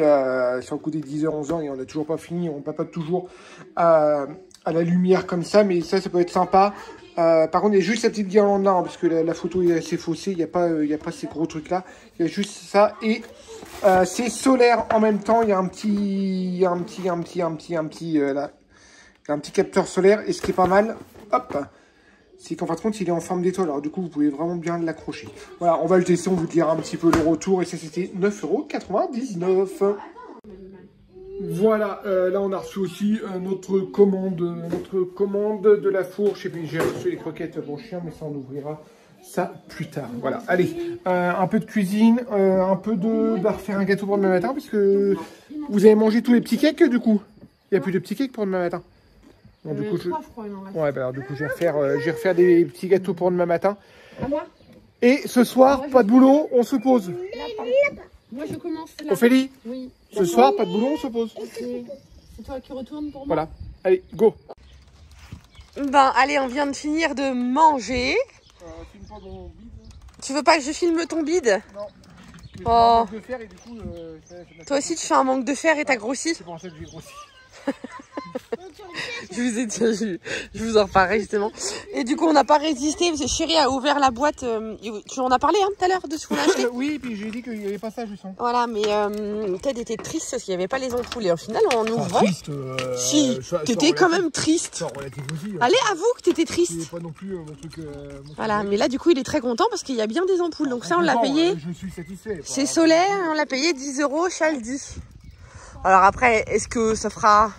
sur le coup des 10h, 11h, et on n'a toujours pas fini, on papote toujours à la lumière comme ça, mais ça peut être sympa. Par contre, il y a juste cette petite guirlande là, hein, parce que la photo est assez faussée, il n'y a pas ces gros trucs là, il y a juste ça, et c'est solaire en même temps, il y a un petit capteur solaire, et ce qui est pas mal, hop, c'est qu'en fin de compte, il est en forme d'étoile. Alors du coup, vous pouvez vraiment bien l'accrocher. Voilà, on va le tester, on vous dira un petit peu le retour. Et ça, c'était 9,99 €. Voilà, là, on a reçu aussi notre commande de la fourche. Et puis, j'ai reçu les croquettes pour chien, mais ça, on ouvrira ça plus tard. Voilà, allez, un peu de cuisine, un peu de... Bah, refaire un gâteau pour demain matin, puisque vous avez mangé tous les petits cakes, du coup. Il n'y a plus de petits cakes pour demain matin. Bon, du coup, ouais, bah, alors, du coup, je vais refaire des petits gâteaux pour demain matin. Et ce soir, pas de boulot, on se pose. Moi, je commence là. Ophélie, Oui. ce soir, pas de boulot, on se pose. C'est toi qui retourne pour moi. Voilà. Allez, go. Ben, allez, on vient de finir de manger. Filme pas mon bide. Tu veux pas que je filme ton bide? Non. Oh. De fer et du coup, Toi aussi, tu fais un manque de fer et t'as grossi. c'est pour ça que j'ai grossi. Je vous ai dit, je vous en reparlerai justement. Et du coup, on n'a pas résisté parce que Chérie a ouvert la boîte. Tu en as parlé hein, tout à l'heure de ce qu'on a acheté. Oui, puis j'ai dit qu'il n'y avait pas ça, je sens. Voilà, mais Ted était triste parce qu'il n'y avait pas les ampoules. Et au final, en ouvrant. Triste. Si, t'étais quand même triste. C'est relatif aussi. Allez, avoue que t'étais C'est triste. pas non plus mon truc. Voilà, mais là, du coup, il est très content parce qu'il y a bien des ampoules. Donc ça, on l'a payé. Je suis satisfait. C'est solaire, on l'a payé 10 € chez Aldi. Alors après, est-ce que ça fera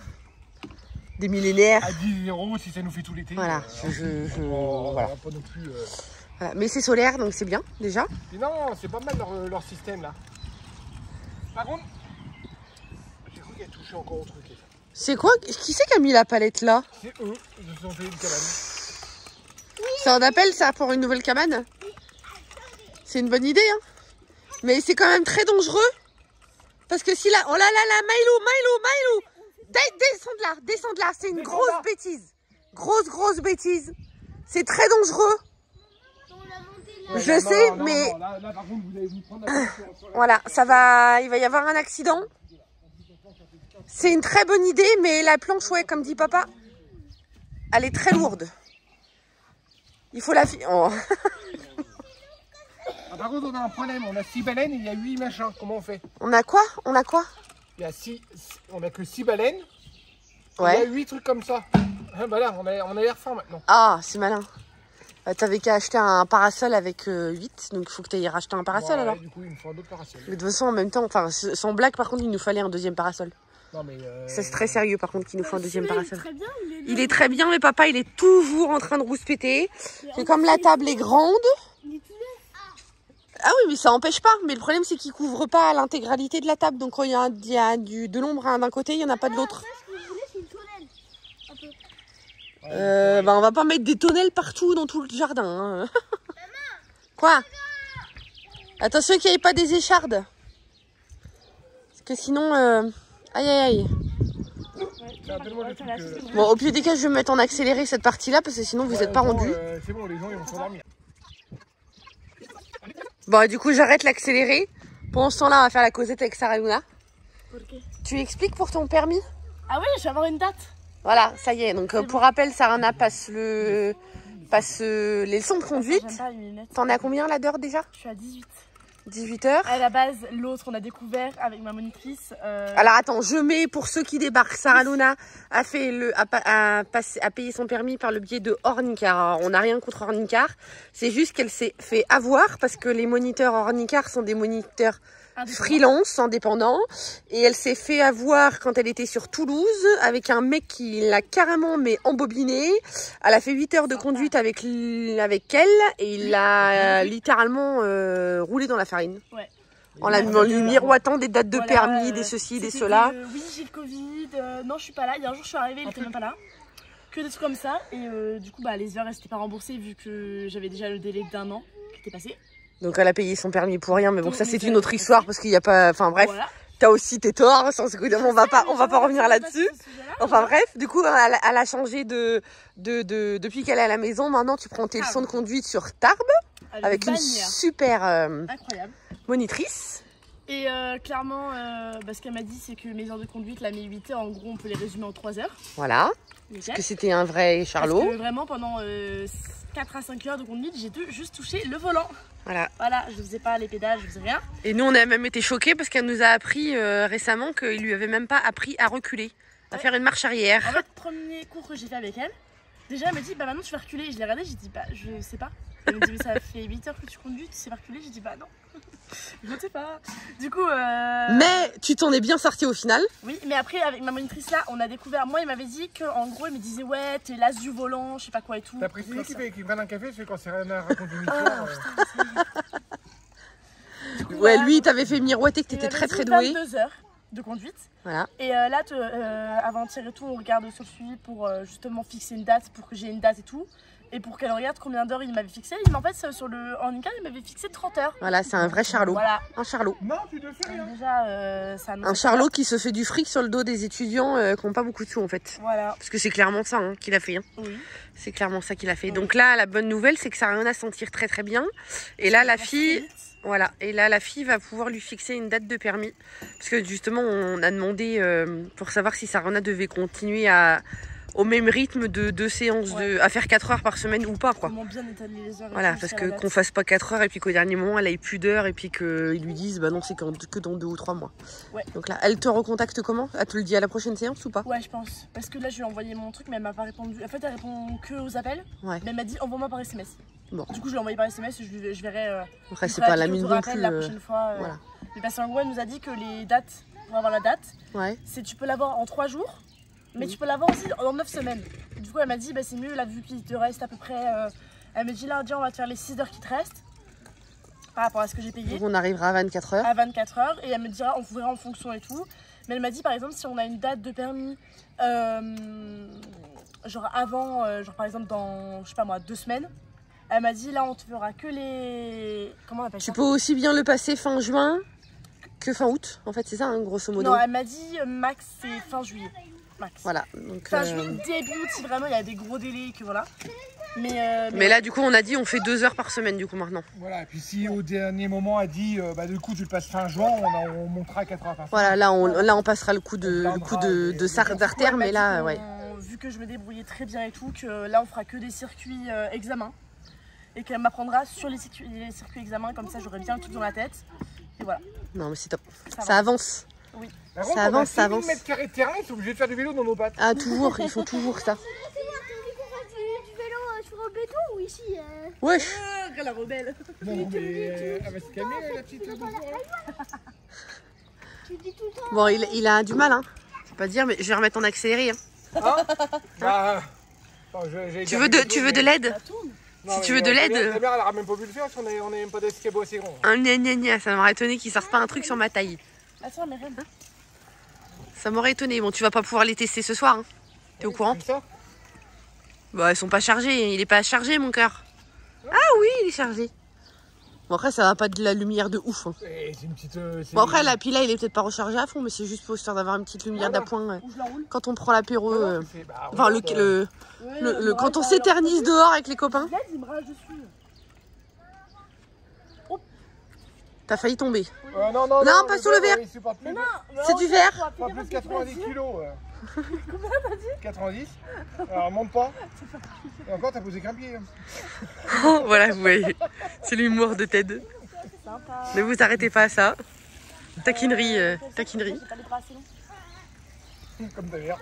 des millénaires? À 10 € si ça nous fait tout l'été. Voilà, voilà. Pas non plus. Voilà. Mais c'est solaire, donc c'est bien déjà. Et non, c'est pas mal leur système là. Par contre, j'ai cru qu'elle touchait encore au truc. C'est quoi? Qui c'est qui a mis la palette là? C'est eux, ils se sont fait une cabane. C'est un appel ça pour une nouvelle cabane? C'est une bonne idée hein. Mais c'est quand même très dangereux. Parce que si là... Oh là là là, Maïlou, descends de là, c'est une grosse bêtise. Grosse bêtise. C'est très dangereux. Ouais, Je sais, mais... non, là, par contre, vous allez vous prendre la sur la... Voilà, ça va... Il va y avoir un accident. C'est une très bonne idée, mais la planche, ouais, comme dit papa, elle est très lourde. Il faut la... Oh. Ah, par contre, on a un problème. On a 6 baleines et il y a 8 machins. Comment on fait? On a quoi? On a quoi? Il y a on a que 6 baleines. Ouais. Il y a 8 trucs comme ça. Ah, bah là, on a l'air fort maintenant. Ah, c'est malin. Bah, t'avais qu'à acheter un parasol avec 8, donc il faut que tu ailles racheter un parasol alors. Du coup, il me faut un autre parasol. Mais de toute façon, en même temps, enfin, sans blague, par contre, il nous fallait un deuxième parasol. Non, mais Ça, c'est très sérieux, par contre, qu'il nous faut un deuxième parasol. Très bien, Il est très bien, mais papa, il est toujours en train de rouspéter. C'est comme la table est grande. Ah oui, mais ça empêche pas. Mais le problème, c'est qu'il couvre pas l'intégralité de la table. Donc, quand il y a, de l'ombre d'un côté, il n'y en a pas de l'autre. Bah, on va pas mettre des tonnelles partout dans tout le jardin. Hein. Quoi? Attention qu'il n'y ait pas des échardes. Parce que sinon... Aïe, aïe, aïe. Bon, au pire des cas, je vais me mettre en accéléré cette partie-là, parce que sinon, vous n'êtes pas rendus. C'est bon, les gens, ils vont s'endormir. Bon, du coup, j'arrête l'accéléré. Pendant ce temps-là, on va faire la causette avec Sarah Luna. Tu expliques pour ton permis? Ah oui, je vais avoir une date. Voilà, ça y est. Donc, pour rappel, Sarah passe les leçons de conduite. T'en es à combien là d'heure déjà? Je suis à 18. 18 h. À la base, l'autre, on a découvert avec ma monitrice. Alors attends, je mets pour ceux qui débarquent. Sarah Luna a payé son permis par le biais de Ornicar. Alors, on n'a rien contre Ornicar. C'est juste qu'elle s'est fait avoir parce que les moniteurs Ornicar sont des moniteurs freelance, indépendant, et elle s'est fait avoir quand elle était sur Toulouse avec un mec qui l'a carrément embobiné. Elle a fait 8 heures de conduite avec elle et il l'a littéralement roulé dans la farine. Ouais. En lui miroitant des dates de permis, des ceci, des cela. Oui, j'ai le Covid, non je suis pas là. Il y a un jour je suis arrivée, il était même pas là. Que des trucs comme ça, et du coup bah, les heures elles s'étaient pas remboursées vu que j'avais déjà le délai d'1 an qui était passé. Donc elle a payé son permis pour rien, mais bon, ça c'est une autre histoire parce qu'il n'y a pas... Enfin bref, voilà. T'as aussi tes torts, sans on va pas revenir là-dessus. Enfin bref, du coup, elle a changé depuis qu'elle est à la maison. Maintenant, tu prends tes leçons de conduite sur Tarbes avec une super incroyable monitrice. Et clairement, ce qu'elle m'a dit, c'est que mes heures de conduite, là, mes 8 heures, en gros, on peut les résumer en 3 heures. Voilà. Parce que c'était un vrai charlot. Parce que vraiment, pendant 4 à 5 heures de conduite, j'ai juste touché le volant. Voilà, je faisais pas les pédales, je faisais rien. Et nous, on a même été choqués parce qu'elle nous a appris récemment qu'il lui avait même pas appris à reculer, à faire une marche arrière. En fait, le premier cours que j'ai fait avec elle, déjà, elle m'a dit, bah maintenant tu vas reculer. Je l'ai regardé, j'ai dit, bah je sais pas. Elle me dit, mais ça fait 8 heures que tu conduis, tu sais pas reculer. J'ai dit, bah non, je ne sais pas. Du coup. Mais tu t'en es bien sorti au final. Oui, mais après, avec ma monitrice là, on a découvert. Moi, il m'avait dit qu'en gros, il me disait, ouais, t'es las du volant, je sais pas quoi et tout. T'as pris celui qui prenne un café, c'est quand c'est rien à raconter une histoire. Coup, ouais, lui, il t'avait fait miroiter que t'étais très doué. 22 heures de conduite. Voilà. Et là, avant-hier et tout, on regarde sur le suivi pour justement fixer une date, pour que j'ai une date et tout. Et pour qu'elle regarde combien d'heures il m'avait fixé. Mais en fait, sur le Ornicar, il m'avait fixé 30 heures. Voilà, c'est un vrai charlot. Voilà. Un charlot. Non, tu ne fais rien. Déjà, ça un charlot qui se fait du fric sur le dos des étudiants qui n'ont pas beaucoup de sous en fait. Voilà. Parce que c'est clairement ça qu'il a fait. Hein. Oui. C'est clairement ça qu'il a fait. Oui. Donc là, la bonne nouvelle, c'est que ça rien à sentir très bien. Et là, la fille... Voilà, et là la fille va pouvoir lui fixer une date de permis. Parce que justement, on a demandé pour savoir si Sarah devait continuer au même rythme de 2 séances, à faire 4 heures par semaine ou pas. Quoi. Comment bien étaler les heures. Voilà, parce que qu'on fasse pas 4 heures et puis qu'au dernier moment, elle ait plus d'heures et puis qu'ils lui disent, bah non, c'est que dans 2 ou 3 mois. Ouais. Donc là, elle te recontacte comment? Elle te le dit à la prochaine séance ou pas? Ouais, je pense. Parce que là, je lui ai envoyé mon truc, mais elle m'a pas répondu. En fait, elle répond que aux appels. Ouais. Mais elle m'a dit, envoie-moi par SMS. Bon. Du coup, je l'ai envoyé par SMS et je verrai. Après, c'est pas la mine non plus. La prochaine fois. Voilà. Mais parce qu'en gros, elle nous a dit que les dates, pour avoir la date, c'est tu peux l'avoir en 3 jours, mais tu peux l'avoir aussi en 9 semaines. Du coup, elle m'a dit, bah, c'est mieux, là, vu qu'il te reste à peu près. Elle me dit, là, on va te faire les 6 heures qui te restent par rapport à ce que j'ai payé. Donc, on arrivera à 24 heures. À 24 heures, et elle me dira, on verra en fonction et tout. Mais elle m'a dit, par exemple, si on a une date de permis, genre avant, genre par exemple, dans, je sais pas moi, 2 semaines. Elle m'a dit, là, on te fera que les... Comment on appelle ça? Tu peux aussi bien le passer fin juin que fin août. En fait, c'est ça, hein, grosso modo. Non, elle m'a dit, max, c'est fin juillet. max. Voilà. Donc, Enfin, je mets début août si vraiment il y a des gros délais que voilà. Mais là, du coup, on a dit on fait 2 heures par semaine, du coup, maintenant. Voilà, et puis si au dernier moment a dit, bah du coup tu le passes fin juin, on montera à 4 heures par semaine. Voilà, là, on passera le coup d'artère, mais là, ouais. Vu que je me débrouillais très bien et tout, que là on fera que des circuits examens. Et qu'elle m'apprendra sur les circuits examens, comme ça j'aurai bien le truc dans la tête. Et voilà. Non, mais c'est top. Ça avance. Oui. Ça avance, ça avance. 6 000 m² de terrain, ils sont obligés de faire du vélo dans nos pattes. Ah, toujours, ils font toujours ça. Du vélo sur le béton ou ici Wesh. La rebelle. Non, mais elle va se calmer la petite bonjour là. Tu dis tout le temps. Bon, il a du mal, hein. Faut pas dire, mais je vais remettre en accéléré. Hein. Hein bah, Tu veux de l'aide? Non, si tu veux de l'aide. La mère elle aura même pas vu le faire, parce qu'on n'a même pas d'escabeau assez grand. Un gna, ça m'aurait étonné qu'il sorte pas un truc sur ma taille. Attends, mais rien. Ça m'aurait étonné. Bon, tu vas pas pouvoir les tester ce soir. Hein. T'es au courant? Ça Bah, ils sont pas chargés. Il est pas chargé, mon cœur. Ah oui, il est chargé. Bon, après, ça va pas de la lumière de ouf. Hein. C'est une petite. Bon, après, la pile là, il est peut-être pas rechargé à fond, mais c'est juste pour histoire d'avoir une petite lumière d'appoint. Quand on prend l'apéro. Enfin, quand on s'éternise dehors avec les copains. T'as failli tomber. Non, pas sur le verre. C'est du verre. Pas plus de 90 kilos. Combien t'as dit? 90. Alors monte pas. Et encore, t'as posé qu'un pied. Voilà, vous voyez. C'est l'humour de Ted. Ne vous arrêtez pas à ça. Taquinerie. Comme d'ailleurs.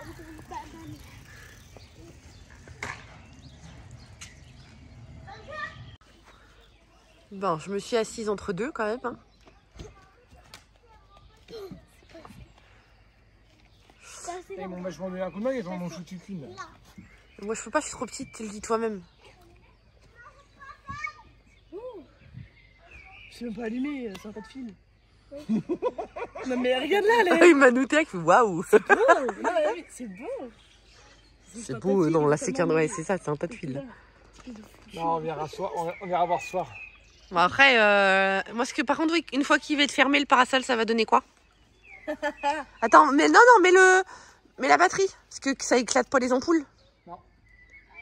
Bon, je me suis assise entre deux quand même. Hein. Ils m'ont vachement donné un coup de main, ils en ont shooté qu'une. Moi je peux pas, je suis trop petite, tu le dis toi-même. C'est même pas allumé, c'est un tas de fil. Non mais regarde là, Il m'a noté avec waouh. C'est beau. Non mais c'est beau. C'est beau, non là c'est qu'un ouais, c'est ça, c'est un tas de fil. Non, on verra voir ce soir. Bon après, moi ce que par contre, oui, une fois qu'il va être fermé le parasol, ça va donner quoi? Attends, mais non, mais la batterie, parce que ça éclate pas les ampoules. Non.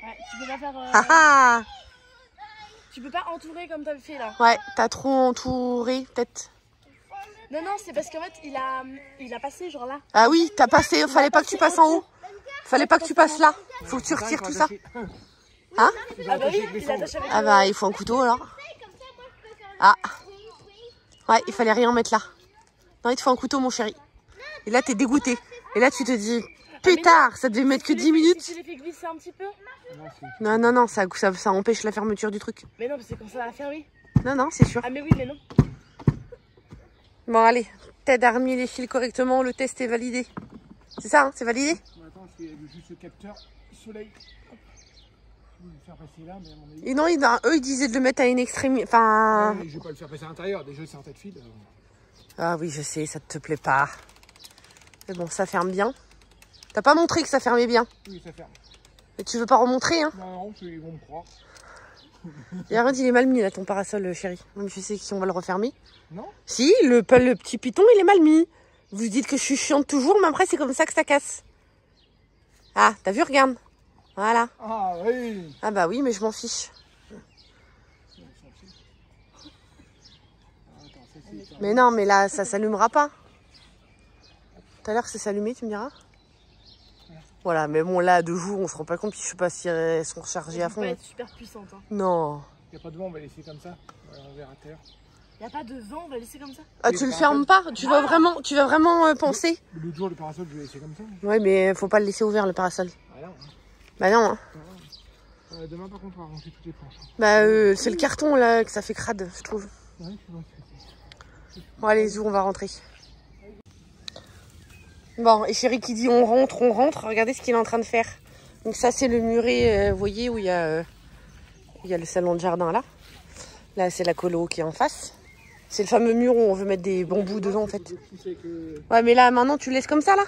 Ouais, tu peux pas faire. Tu peux pas entourer comme t'as fait là. Ouais, t'as trop entouré peut-être. Non, c'est parce qu'en fait il a passé genre là. Ah oui, t'as passé, fallait pas que tu passes en haut. Fallait pas que tu passes là. Faut que tu retires tout ça. Hein? Ah bah oui, il attache avec. Ah bah il faut un couteau alors. Ah. Ouais, il fallait rien mettre là. Non, il te faut un couteau mon chéri. Et là t'es dégoûté. Et là tu te dis, putain, ça devait mettre que 10 minutes. Tu les fais glisser un petit peu? Non, ça empêche la fermeture du truc. Mais non, c'est quand ça va fermer. Non, c'est sûr. Ah mais oui, mais non. Bon allez, Ted a remis les fils correctement, le test est validé. C'est ça, hein, c'est validé? Attends, je fais juste le capteur soleil. Je vais le faire passer là, mais à mon avis. Et non, eux ils disaient de le mettre à une extrémité. Enfin. Ouais, je vais pas le faire passer à l'intérieur, déjà c'est un tas de fils. Ah oui, je sais, ça te plaît pas. Mais bon, ça ferme bien. T'as pas montré que ça fermait bien? Oui, ça ferme. Et tu veux pas remontrer, hein? Non, ils vont me croire. Et regarde, il est mal mis là, ton parasol, chéri. Même je sais si on va le refermer. Non? Si, le petit piton, il est mal mis. Vous dites que je suis chiante toujours, mais après, c'est comme ça que ça casse. Ah, t'as vu, regarde. Voilà. Ah oui. Ah bah oui, mais je m'en fiche. Mais non, mais là, ça s'allumera pas. Tout à l'heure, c'est s'allumer, tu me diras? Voilà, mais bon, là, 2 jours, on se rend pas compte. Puis je sais pas si elles sont rechargées à fond. Elle va être super puissante. Hein. Non. Il n'y a pas de vent, on va laisser comme ça. On verra à terre. Il n'y a pas de vent, on va laisser comme ça. Ah, tu le fermes pas? Tu vas vraiment penser? L'autre jour, le parasol, je vais laisser comme ça. Ouais, mais faut pas le laisser ouvert, le parasol. Ah non. Bah non. Hein. Demain, par contre, on va ranger toutes les planches. Bah, c'est le carton, là, que ça fait crade, je trouve. Ouais, bon, allez, Zou, on va rentrer. Bon, et chéri qui dit on rentre. Regardez ce qu'il est en train de faire. Donc ça, c'est le muret, vous voyez, où il y a le salon de jardin, là. Là, c'est la colo qui est en face. C'est le fameux mur où on veut mettre des bambous dedans, en fait. Ouais, mais là, maintenant, tu le laisses comme ça, là?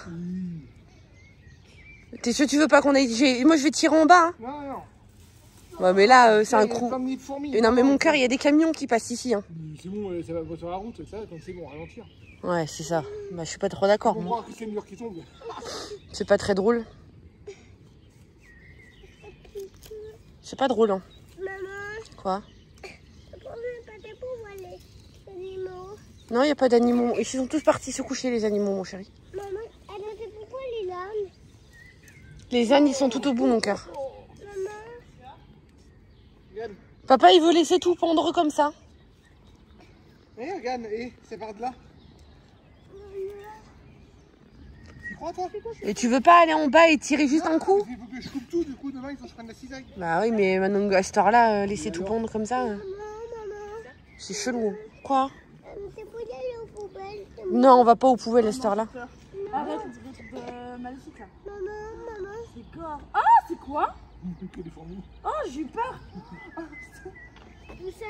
T'es sûr que tu veux pas qu'on aille... Moi, je vais tirer en bas, hein. Non. Ouais, mais là, c'est un crew. Et non, mais mon cœur, il y a des camions qui passent ici, hein. C'est bon, ça va pas sur la route, ça, donc c'est bon, ralentir. Ouais, c'est ça. Bah, je suis pas trop d'accord. On voit que c'est le mur qui tombe. C'est pas très drôle. C'est pas drôle, hein. Maman, Quoi? pourquoi on n'a pas de pour les animaux? Non, il n'y a pas d'animaux. Ils sont tous partis se coucher, les animaux, mon chéri. Maman, elle a fait pourquoi les ânes? Les ânes, ils sont tout au bout, mon cœur. Maman, Regarde. Papa, il veut laisser tout pendre comme ça. Eh, regarde, c'est par de là. Tu crois, toi? Et tu veux pas aller en bas et tirer juste un coup? Il faut que je coupe tout, du coup, demain, il faut que je prenne la cisaille. Bah oui, mais maintenant, à cette heure-là, laisser tout pendre comme ça, maman, c'est chelou. Quoi? c'est pour y aller aux poubelles. Non, on va pas aux poubelles à cette heure-là. Arrête, on dirait un truc de maléfique là. Maman, C'est gore. Ah, c'est quoi? Que des fourmis. Oh, j'ai eu peur. tout ça,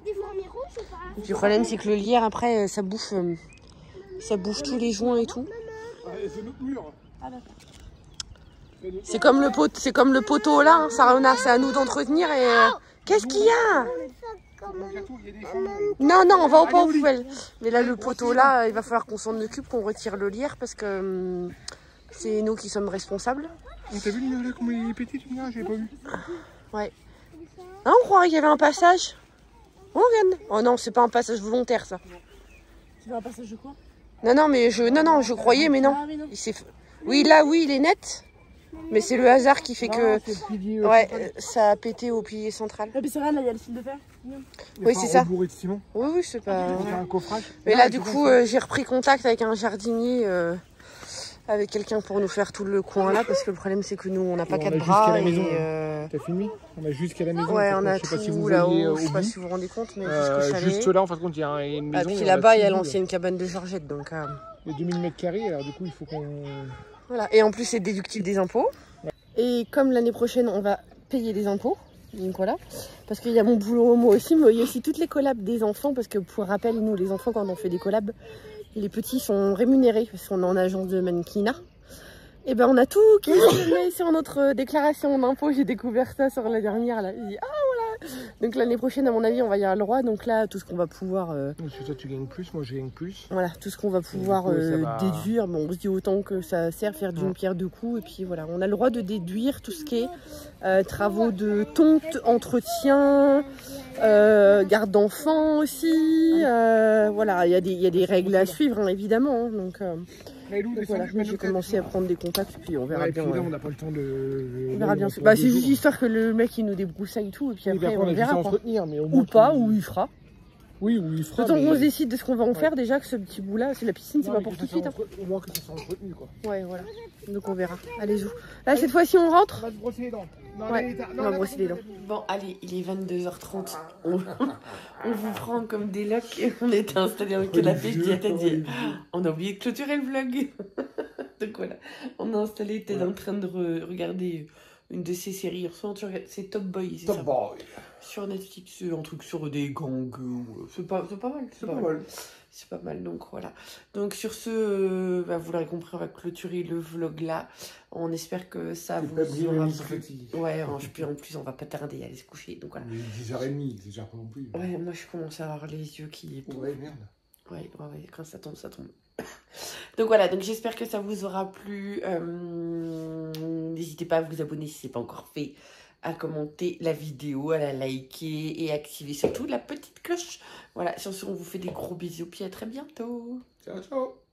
des fourmis rouges ou pas? Et puis le problème, c'est que le lierre, après, ça bouffe tous les joints et tout. Ah, c'est notre mur. Ah, d'accord. C'est comme le poteau là, hein. C'est à nous d'entretenir et... Qu'est-ce qu'il y a? Il y a des fourmis. Non, non, on va pas aux poubelles. Mais là, le poteau là, il va falloir qu'on s'en occupe, qu'on retire le lierre parce que c'est nous qui sommes responsables. On t'a vu le mur là, comment il est pété, tu me diras, j'avais pas vu. Ouais. Ah, on croirait qu'il y avait un passage. Oh, regarde. Oh non, c'est pas un passage volontaire ça. Tu veux un passage de quoi? Non, non, mais je croyais, mais non. Ah, mais non. Oui, là, oui, il est net. Mais c'est le hasard qui fait que... C'est le pilier. Ouais, ça a pété au pilier central. Ah, mais c'est vrai, là, il y a le fil de fer. Oui, c'est ça. Bourré de ciment. Oui, oui, c'est pas... On va faire un coffrage. Mais Non, là, c'est du bon, coup, ça. j'ai repris contact avec un jardinier, avec quelqu'un pour nous faire tout le coin là, parce que le problème, c'est que nous, on n'a pas On a 4 jusqu'à bras. la maison, Et, T'as filmé? On a jusqu'à la maison. ouais, en on fait, a je sais pas si tout vous voyez là-haut, au je sais pas bout. si vous vous rendez compte, mais jusqu'au chalet. Juste là, en fin de compte, il y a une Ah, maison. puis et on là-bas, il y a tout, l'ancienne cabane de Georgette, donc... Il y a 2000 mètres carrés, alors du coup, il faut qu'on... Voilà, et en plus c'est déductible des impôts. Et comme l'année prochaine on va payer des impôts, donc voilà, parce qu'il y a mon boulot moi aussi, mais il y a aussi toutes les collabs des enfants, parce que pour rappel, nous les enfants quand on fait des collabs, les petits sont rémunérés, parce qu'on est en agence de mannequinat. Et ben on a tout qui se met sur notre déclaration d'impôt, j'ai découvert ça sur la dernière là, j'ai dit, ah voilà. Donc l'année prochaine à mon avis on va y avoir le droit, donc là tout ce qu'on va pouvoir... Donc toi tu gagnes plus, moi je gagne plus. Voilà, tout ce qu'on va pouvoir coup, ça va... déduire, bon, on se dit autant que ça sert, faire d'une pierre deux coups. Et puis voilà, on a le droit de déduire tout ce qui est travaux de tonte, entretien, garde d'enfants aussi. Voilà, il y a des règles à suivre, hein, évidemment. Hein, donc voilà, j'ai commencé à prendre des contacts, puis on verra bien. Là, on n'a pas le temps de... On verra bien. Bah, c'est juste histoire que le mec il nous débroussaille tout, et puis après on verra. Mais Ou pas, ou il fera. Oui, ou il fera. Autant qu'on se décide de ce qu'on va en faire, déjà que ce petit bout là, c'est la piscine, c'est pas pour tout de suite. Hein. Au moins que ça soit entretenu, quoi. Ouais, voilà. Donc on verra. Allez, zou. Là, cette fois-ci, on rentre. On va se brosser les dents. Ouais, on va brosser les dents. Bon, allez, il est 22h30. On vous prend comme des locs et on est installé en canapé. Je dis à Teddy, on a oublié de clôturer le vlog. Donc voilà, on est installé, t'es en train de regarder une de ces séries. C'est Top Boy, c'est ça? Top Boy. Sur Netflix, c'est un truc sur des gangs. C'est pas mal. C'est pas mal. C'est pas mal, donc voilà. Donc sur ce, vous l'aurez compris, on va clôturer le vlog là. On espère que ça vous aura plu. Ouais, puis en plus, on va pas tarder à aller se coucher. Donc voilà. 10h30, c'est déjà pas non plus. Ouais, moi je commence à avoir les yeux qui... Ouais, merde. Ouais, quand ça tombe, ça tombe. Donc voilà, donc j'espère que ça vous aura plu. N'hésitez pas à vous abonner si ce n'est pas encore fait, à commenter la vidéo, à la liker et activer surtout la petite cloche. Voilà, sur ce, on vous fait des gros bisous, puis à très bientôt. Ciao, ciao.